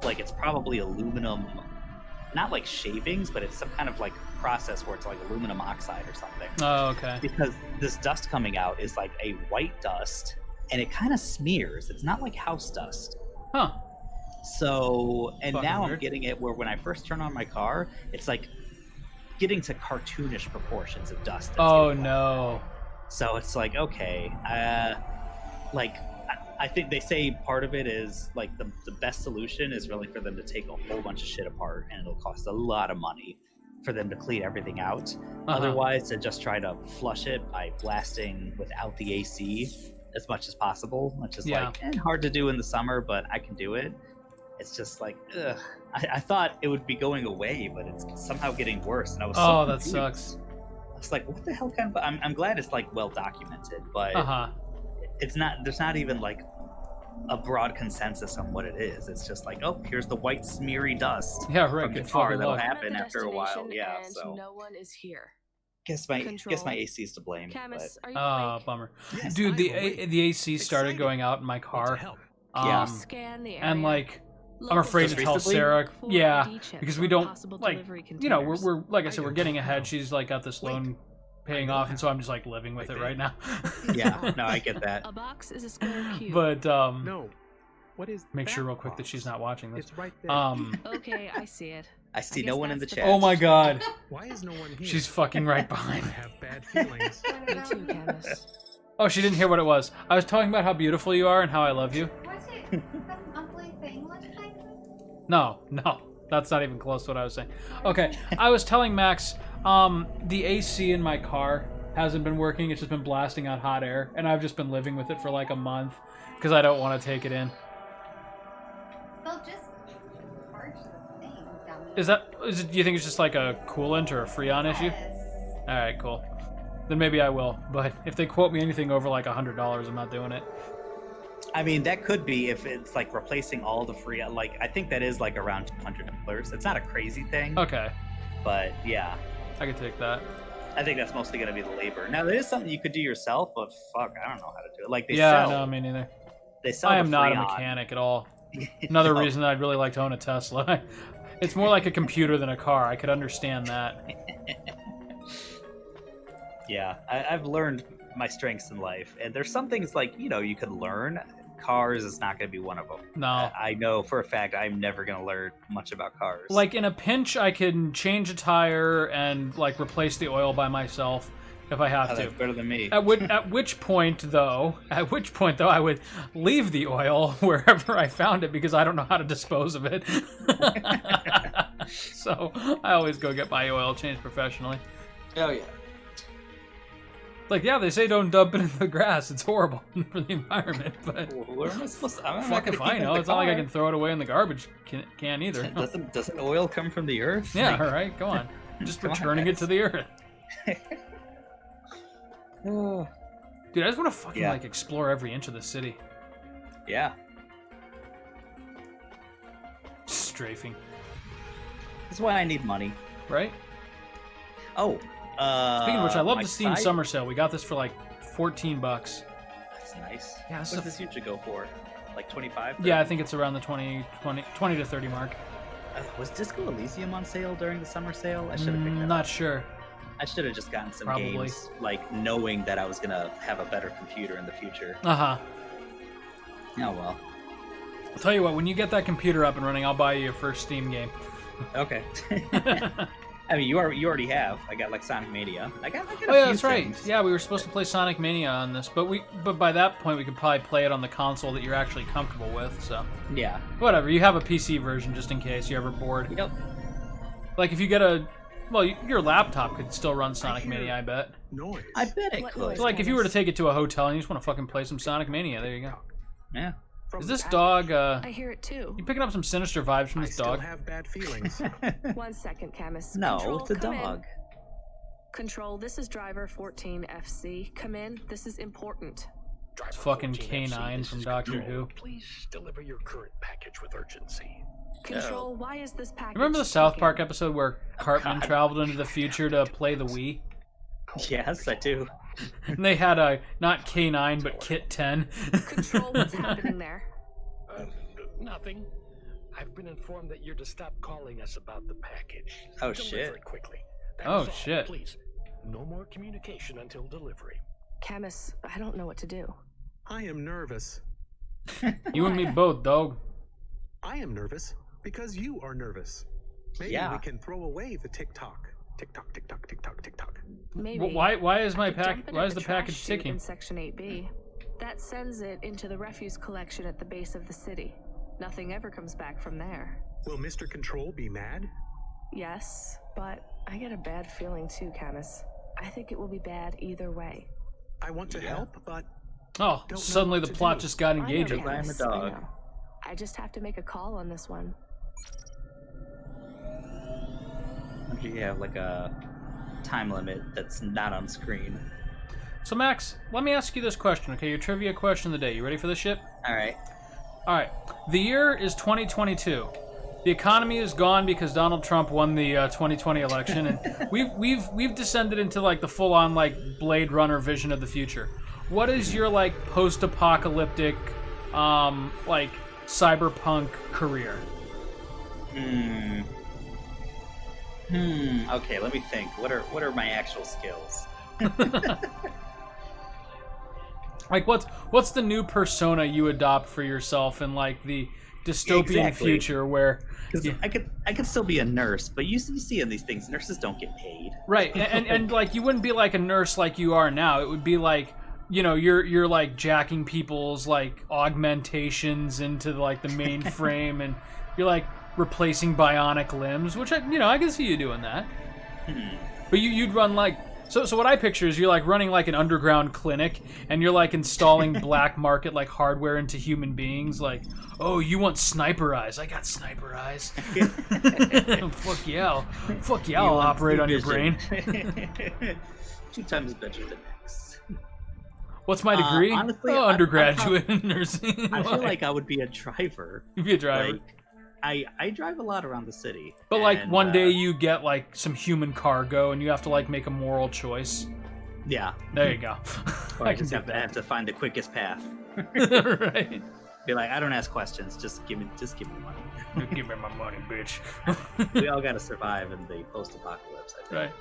Like it's probably aluminum, not like shavings, but it's some kind of like process where it's like aluminum oxide or something. Oh, okay. Because this dust coming out is like a white dust, and it kind of smears. It's not like house dust. Huh. So, and Fucking now weird. I'm getting it where when I first turn on my car, it's like getting to cartoonish proportions of dust. that's Oh, getting no. So it's like, okay, like I think they say part of it is like the best solution is really for them to take a whole bunch of shit apart, and it'll cost a lot of money for them to clean everything out. Otherwise, to just try to flush it by blasting without the AC as much as possible, which is like hard to do in the summer, but I can do it. It's just like, ugh. I thought it would be going away, but it's somehow getting worse, and I was so That confused. sucks. I was like, what the hell kind of... I'm glad it's like well documented, but it's not. There's not even like a broad consensus on what it is. It's just like, oh, here's the white smeary dust Yeah, right. from the Good car fucking that'll luck. happen after a while. Yeah, And so no one is here. guess my AC is to blame. Camus, But are you Oh, awake? bummer. Yes, Dude, I'm the awake. the AC started Excited. going out in my Want to car. help. Yeah. Scan the area. And like, I'm Local afraid to Just tell recently? Sarah, for yeah, ID checks because on we don't possible like, delivery you know, containers. we're like I said, I we're do. getting ahead. She's like got this loan paying know off, and so how. I'm just like living with I it did. right now. yeah, no, I get that. A box is a square cube. But No. What is make sure that real quick that box? she's not watching this. It's right there. Okay, I see it. I see guess no one in the that's chat. Oh my god, Why is no one here? she's fucking right I behind. have bad feelings. Me too, Camus. Oh, she didn't hear what it was. I was talking about how beautiful you are and how I love you. Was it some ugly thing looks like? No, that's not even close to what I was saying. Okay, I was telling Max, the AC in my car hasn't been working. It's just been blasting out hot air, and I've just been living with it for like a month because I don't want to take it in. They'll just charge the thing. Dummy. Is it? Do you think it's just like a coolant or a Freon issue? All right, cool. Then maybe I will. But if they quote me anything over like $100, I'm not doing it. I mean, that could be if it's like replacing all the free. Like, I think that is like around $200. It's not a crazy thing, Okay, but yeah, I can take that. I think that's mostly going to be the labor. Now, there is something you could do yourself, but fuck, I don't know how to do it. Like they Yeah, sell, no, me neither. they sell. I the am not a Freon. mechanic at all. Another No. reason I'd really like to own a Tesla. It's more like a computer than a car. I could understand that. Yeah, I've learned my strengths in life, and there's some things like you could learn. Cars is not going to be one of them. No. I know for a fact I'm never going to learn much about cars. Like in a pinch, I can change a tire and like replace the oil by myself if I have oh, to. that's better than me. At which point though, I would leave the oil wherever I found it because I don't know how to dispose of it. So I always go get my oil changed professionally. Oh yeah. Like, yeah, they say don't dump it in the grass. It's horrible for the environment, but Well, where am I supposed to? I'm not fuck gonna if I keep it in know. the It's not like I car. can throw it away in the garbage can either. Doesn't oil come from the earth? Yeah, Like, all right, go on. Just Come on, returning it guys. to the earth. Dude, I just want to fucking Yeah. like explore every inch of the city. Yeah. Strafing, That's why I need money. right? Oh. Speaking of which, I love my the Steam side- summer sale. We got this for like $14. That's nice. Yeah, What so- does this usually go for? Like 25? Yeah, I think it's around the 20 to 30 mark. Was Disco Elysium on sale during the summer sale? I should have picked that Not up. sure. I should have just gotten some Probably. games, like knowing that I was gonna have a better computer in the future. Uh-huh. Oh well. I'll tell you what, when you get that computer up and running, I'll buy you your first Steam game. Okay. I mean, you already have. I got like Sonic Mania. I got a Oh few yeah, that's right. things. Yeah, we were supposed to play Sonic Mania on this, but by that point we could probably play it on the console that you're actually comfortable with. So Yeah. whatever, you have a PC version just in case you're ever bored. Yep. Like if you get your laptop could still run Sonic Mania, I bet. Noise. I bet it What could. noise? So, like, if you were to take it to a hotel and you just want to fucking play some Sonic Mania, there you go. Yeah. From Is the this package. dog, I hear it too. you picking up some sinister vibes from I this still dog? have bad feelings. 1 second, Camus. No, Control, it's a come in. dog. Control, this is driver 14 FC. Come in. This is important. Driver fucking 14 FC, K9 this from is Doctor Control. Who. Please deliver your current package with urgency. Control, why is this package Remember the South taken? Park episode where Cartman God. traveled into the future to play the Wii? Yes, I do. And they had a, not K9, but Kit 10. Control, what's happening there? Nothing. I've been informed that you're to stop calling us about the package. Oh, Deliver shit. it quickly. That Oh, is all. shit. Please, no more communication until delivery. Camus, I don't know what to do. I am nervous. You and me both, dog. I am nervous because you are nervous. Maybe Yeah. we can throw away the tick-tock. Tick-tock, tick-tock, tick-tock, tick-tock. Maybe. Why is my I could pack? dump it Why at is the trash package chute ticking? in Section 8B. That sends it into the refuse collection at the base of the city. Nothing ever comes back from there. Will Mr. Control be mad? Yes, but I get a bad feeling too, Camus. I think it will be bad either way. I want to help, but Oh, know suddenly what the to plot do. just got I know, engaging. I am a Camus, dog. I know. I just have to make a call on this one. Do you have like a time limit that's not on screen? So Max, let me ask you this question, okay? Your trivia question of the day. You ready for this shit? All right. All right. The year is 2022. The economy is gone because Donald Trump won the 2020 election, and we've descended into like the full-on like Blade Runner vision of the future. What is your like post-apocalyptic, like cyberpunk career? Okay, let me think. What are my actual skills? Like what's the new persona you adopt for yourself in like the dystopian Exactly. future where Because I could still be a nurse, but you see in these things, nurses don't get paid. right and like you wouldn't be like a nurse like you are now. It would be like, you know, you're like jacking people's like augmentations into like the mainframe and you're like replacing bionic limbs, which I can see you doing that. But you'd run like so what I picture is you're like running like an underground clinic and you're like installing black market like hardware into human beings. Like, oh, you want sniper eyes? I got sniper eyes. Fuck yeah, I'll want operate on your vision. brain. 2 times better than X. What's my degree? Honestly, oh, undergraduate in nursing. I feel like I would be a driver. You'd be a driver. Like, I drive a lot around the city. But like and, one day you get like some human cargo and you have to like make a moral choice. Yeah. There you go. Or I I can just do have to, have to find the quickest path. that. Right. Be like, I don't ask questions. Just give me money. Give me my money, bitch. We all got to survive in the post-apocalypse. I think. Right.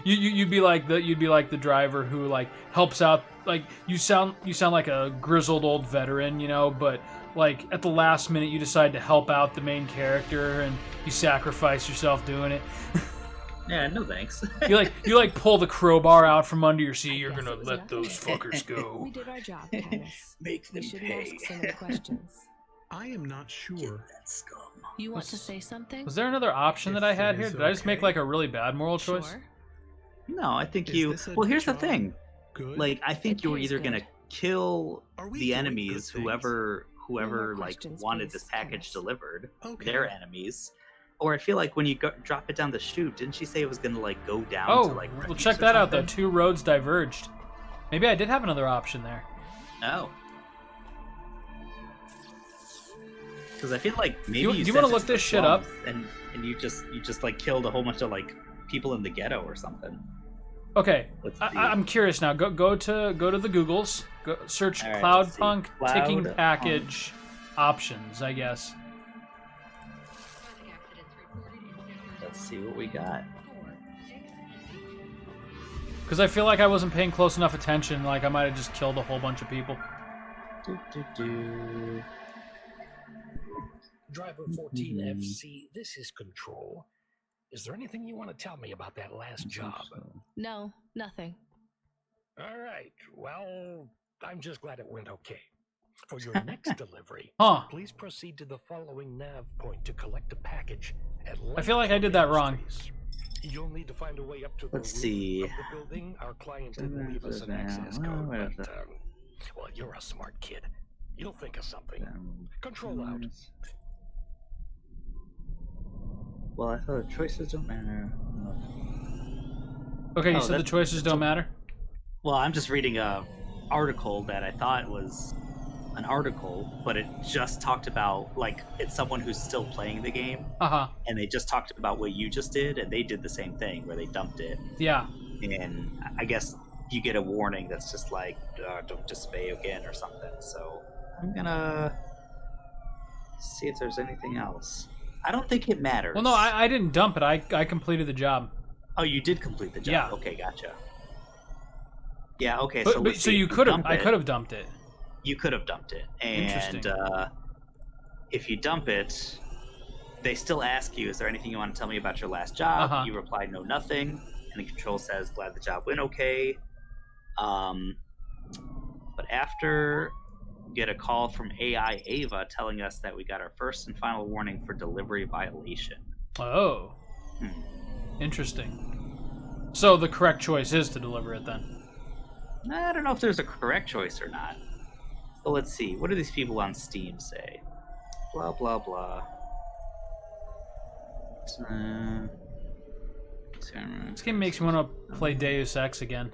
You'd be like the driver who like helps out. Like you sound like a grizzled old veteran, you know, but like at the last minute you decide to help out the main character and you sacrifice yourself doing it. Yeah, no thanks. You like pull the crowbar out from under your seat. You're Yes, gonna it was let nothing. those fuckers go. We did our job, Camus. Make We them shouldn't pay. ask so many questions. I am not sure. That scum. You want to say something? Was there another option that If I had it here? is Did I just make okay. like a really bad moral choice? Sure. No, I think Is you. this a Well, here's the job? thing. Good. Like, I think It you were pays either good. gonna kill Are we the doing enemies, good things? whoever more like questions, wanted please, this package Camus. delivered, Okay. their enemies. Or I feel like when you drop it down the chute, didn't she say it was gonna like go down Oh, to like? well, refuge check or that out though. something? 2 roads diverged. Maybe I did have another option there. Oh. Because I feel like maybe Do you sent wanna it look to the this shit up? slums and you just like killed a whole bunch of like people in the ghetto or something. Okay, Let's see. I'm curious now. Go to the Googles. Go search All right, let's see. Cloudpunk ticking Cloudpunk. package options. I guess. Let's see what we got. Because I feel like I wasn't paying close enough attention. Like I might have just killed a whole bunch of people. Driver 14 FC, this is Control. Is there anything you want to tell me about that last job? No, nothing. All right. Well, I'm just glad it went okay. For your next delivery, Huh. please proceed to the following nav point to collect a package at I feel like I did that wrong. Industries. You'll need to find a way up to the Let's roof see. of the building. Our client didn't leave us an access code, but well, you're a smart kid. You'll think of something. Control out. Well, I thought the choices don't matter. Okay, you Oh, said the that's- choices don't matter? Well, I'm just reading a article that I thought was an article, but it just talked about, like, it's someone who's still playing the game, Uh-huh. and they just talked about what you just did, and they did the same thing where they dumped it. Yeah. And I guess you get a warning that's just like, don't disobey again or something. So I'm gonna see if there's anything else. I don't think it matters. Well, no, I didn't dump it. I completed the job. Oh, you did complete the job. Yeah. Okay, gotcha. Yeah. Okay. But, So, but let's so see, you if could have. dump I it- could have dumped it. You could have dumped it, and Interesting. if you dump it, they still ask you, "Is there anything you want to tell me about your last job?" Uh-huh. You reply, "No, nothing," and the control says, "Glad the job went okay." But after we get a call from AI Ava telling us that we got our first and final warning for delivery violation. Oh. Interesting. So the correct choice is to deliver it then. I don't know if there's a correct choice or not. But let's see. What do these people on Steam say? Blah, blah, blah. This game makes me want to play Deus Ex again.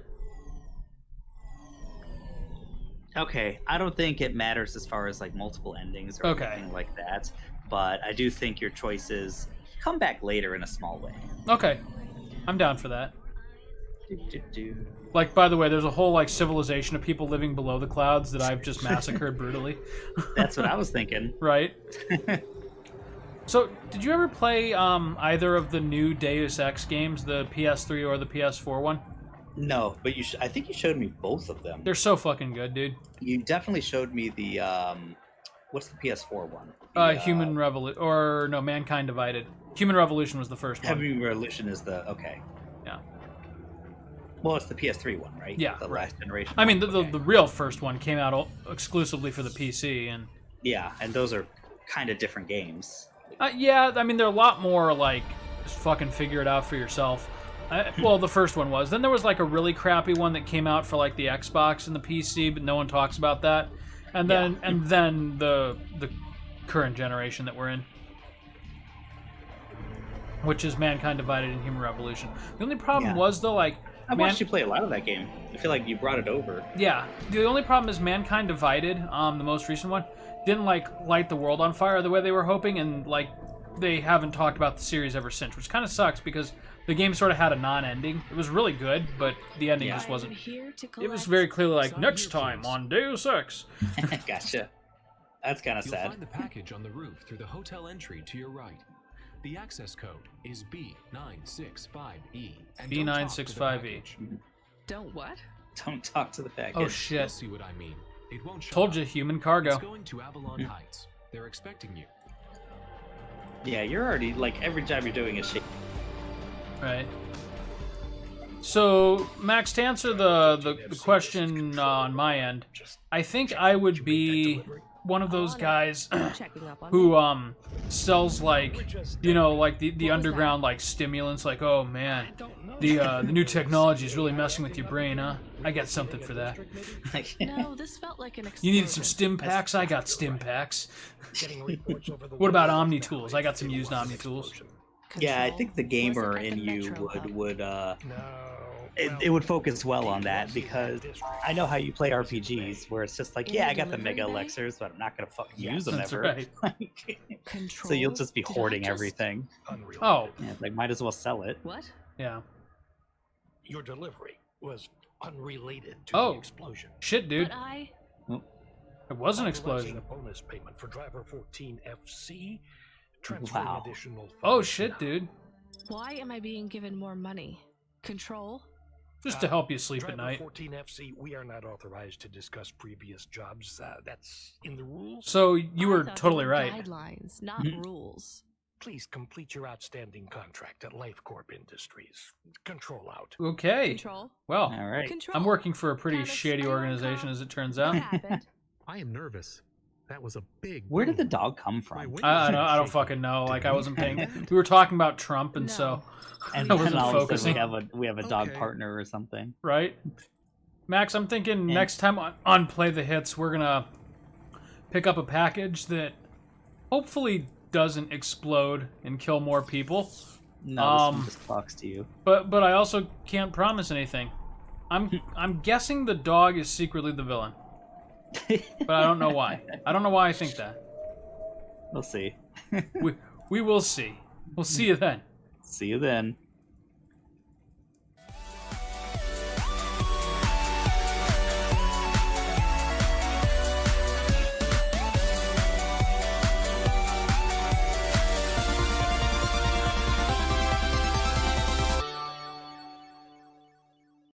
Okay, I don't think it matters as far as like multiple endings or Okay. anything like that, but I do think your choices come back later in a small way. Okay. I'm down for that. Do. Like, by the way, there's a whole, like, civilization of people living below the clouds that I've just massacred brutally. That's what I was thinking. Right? So, did you ever play either of the new Deus Ex games, the PS3 or the PS4 one? No, but I think you showed me both of them. They're so fucking good, dude. You definitely showed me the what's the PS4 one? Human Revolution, or no, Mankind Divided. Human Revolution was the first one. Heavy Revolution is the okay. Yeah. Well, it's the PS3 one, right? Yeah, the right. last generation. I mean, one. the Okay. real first one came out exclusively for the PC, and Yeah, and those are kind of different games. yeah, I mean, they're a lot more like just fucking figure it out for yourself. Well, the first one was. Then there was like a really crappy one that came out for like the Xbox and the PC, but no one talks about that. And then the current generation that we're in, which is Mankind Divided and Human Revolution. The only problem was though, like, I watched you play a lot of that game. I feel like you brought it over. yeah, the only problem is Mankind Divided, the most recent one, didn't like light the world on fire the way they were hoping, and like they haven't talked about the series ever since, which kind of sucks because the game sort of had a non-ending. It was really good, but the ending just wasn't. It was very clearly like, next time on Deus Ex. Gotcha. That's kind of You'll sad. find the package on the roof through the hotel entry to your right. The access code is B965E. And B965E. Don't what? Don't talk to the package. Oh shit. You'll see what I mean. It won't show Told up. you, human cargo. It's going to Avalon Heights. They're expecting you. Yeah, you're already like every job you're doing is shit. Right. So, Max, to answer the question on my end, I think I would be one of those guys who sells like, you know, like the underground like stimulants. Like, oh man, the new technology is really messing with your brain, huh? I got something for that. No, this felt like an You needed some stim packs? I got stim packs. What about Omni tools? I got some used Omni tools. Yeah, I think the gamer in you would it would focus well on that, because I know how you play RPGs where it's just like, yeah, I got the mega elixirs, but I'm not gonna fucking use them That's ever. right. So you'll just be hoarding everything. Oh. Yeah, like might as well sell it. What? Yeah. Your delivery was unrelated to the explosion. Shit, dude. But I... It was an Authorizing explosion. A bonus payment for driver 14 FC. Wow. Additional Oh funds shit, now. dude. Why am I being given more money? Control? Just to help you sleep Driver at night. 14 FC, we are not authorized to discuss previous jobs. That's in the rules. So you were I thought totally they were right. Guidelines, not rules. Please complete your outstanding contract at LifeCorp Industries. Control out. Okay. Control? Well, All right. Control. I'm working for a pretty Kinda shady spy on organization, cop. as it turns What out. happened? I am nervous That was a big. Where did the boom. dog come My from? windows I were don't shaking. fucking know. Did Like I we wasn't paying. do that? We were talking about Trump, and so And I then wasn't all of a focusing. sudden we have a dog Okay. partner or something. Right, Max. I'm thinking next time on Play the Hits, we're gonna pick up a package that hopefully doesn't explode and kill more people. No, this one just talks to you. But I also can't promise anything. I'm guessing the dog is secretly the villain, but I don't know why. I don't know why I think that. We'll see. We will see. We'll see you then. See you then.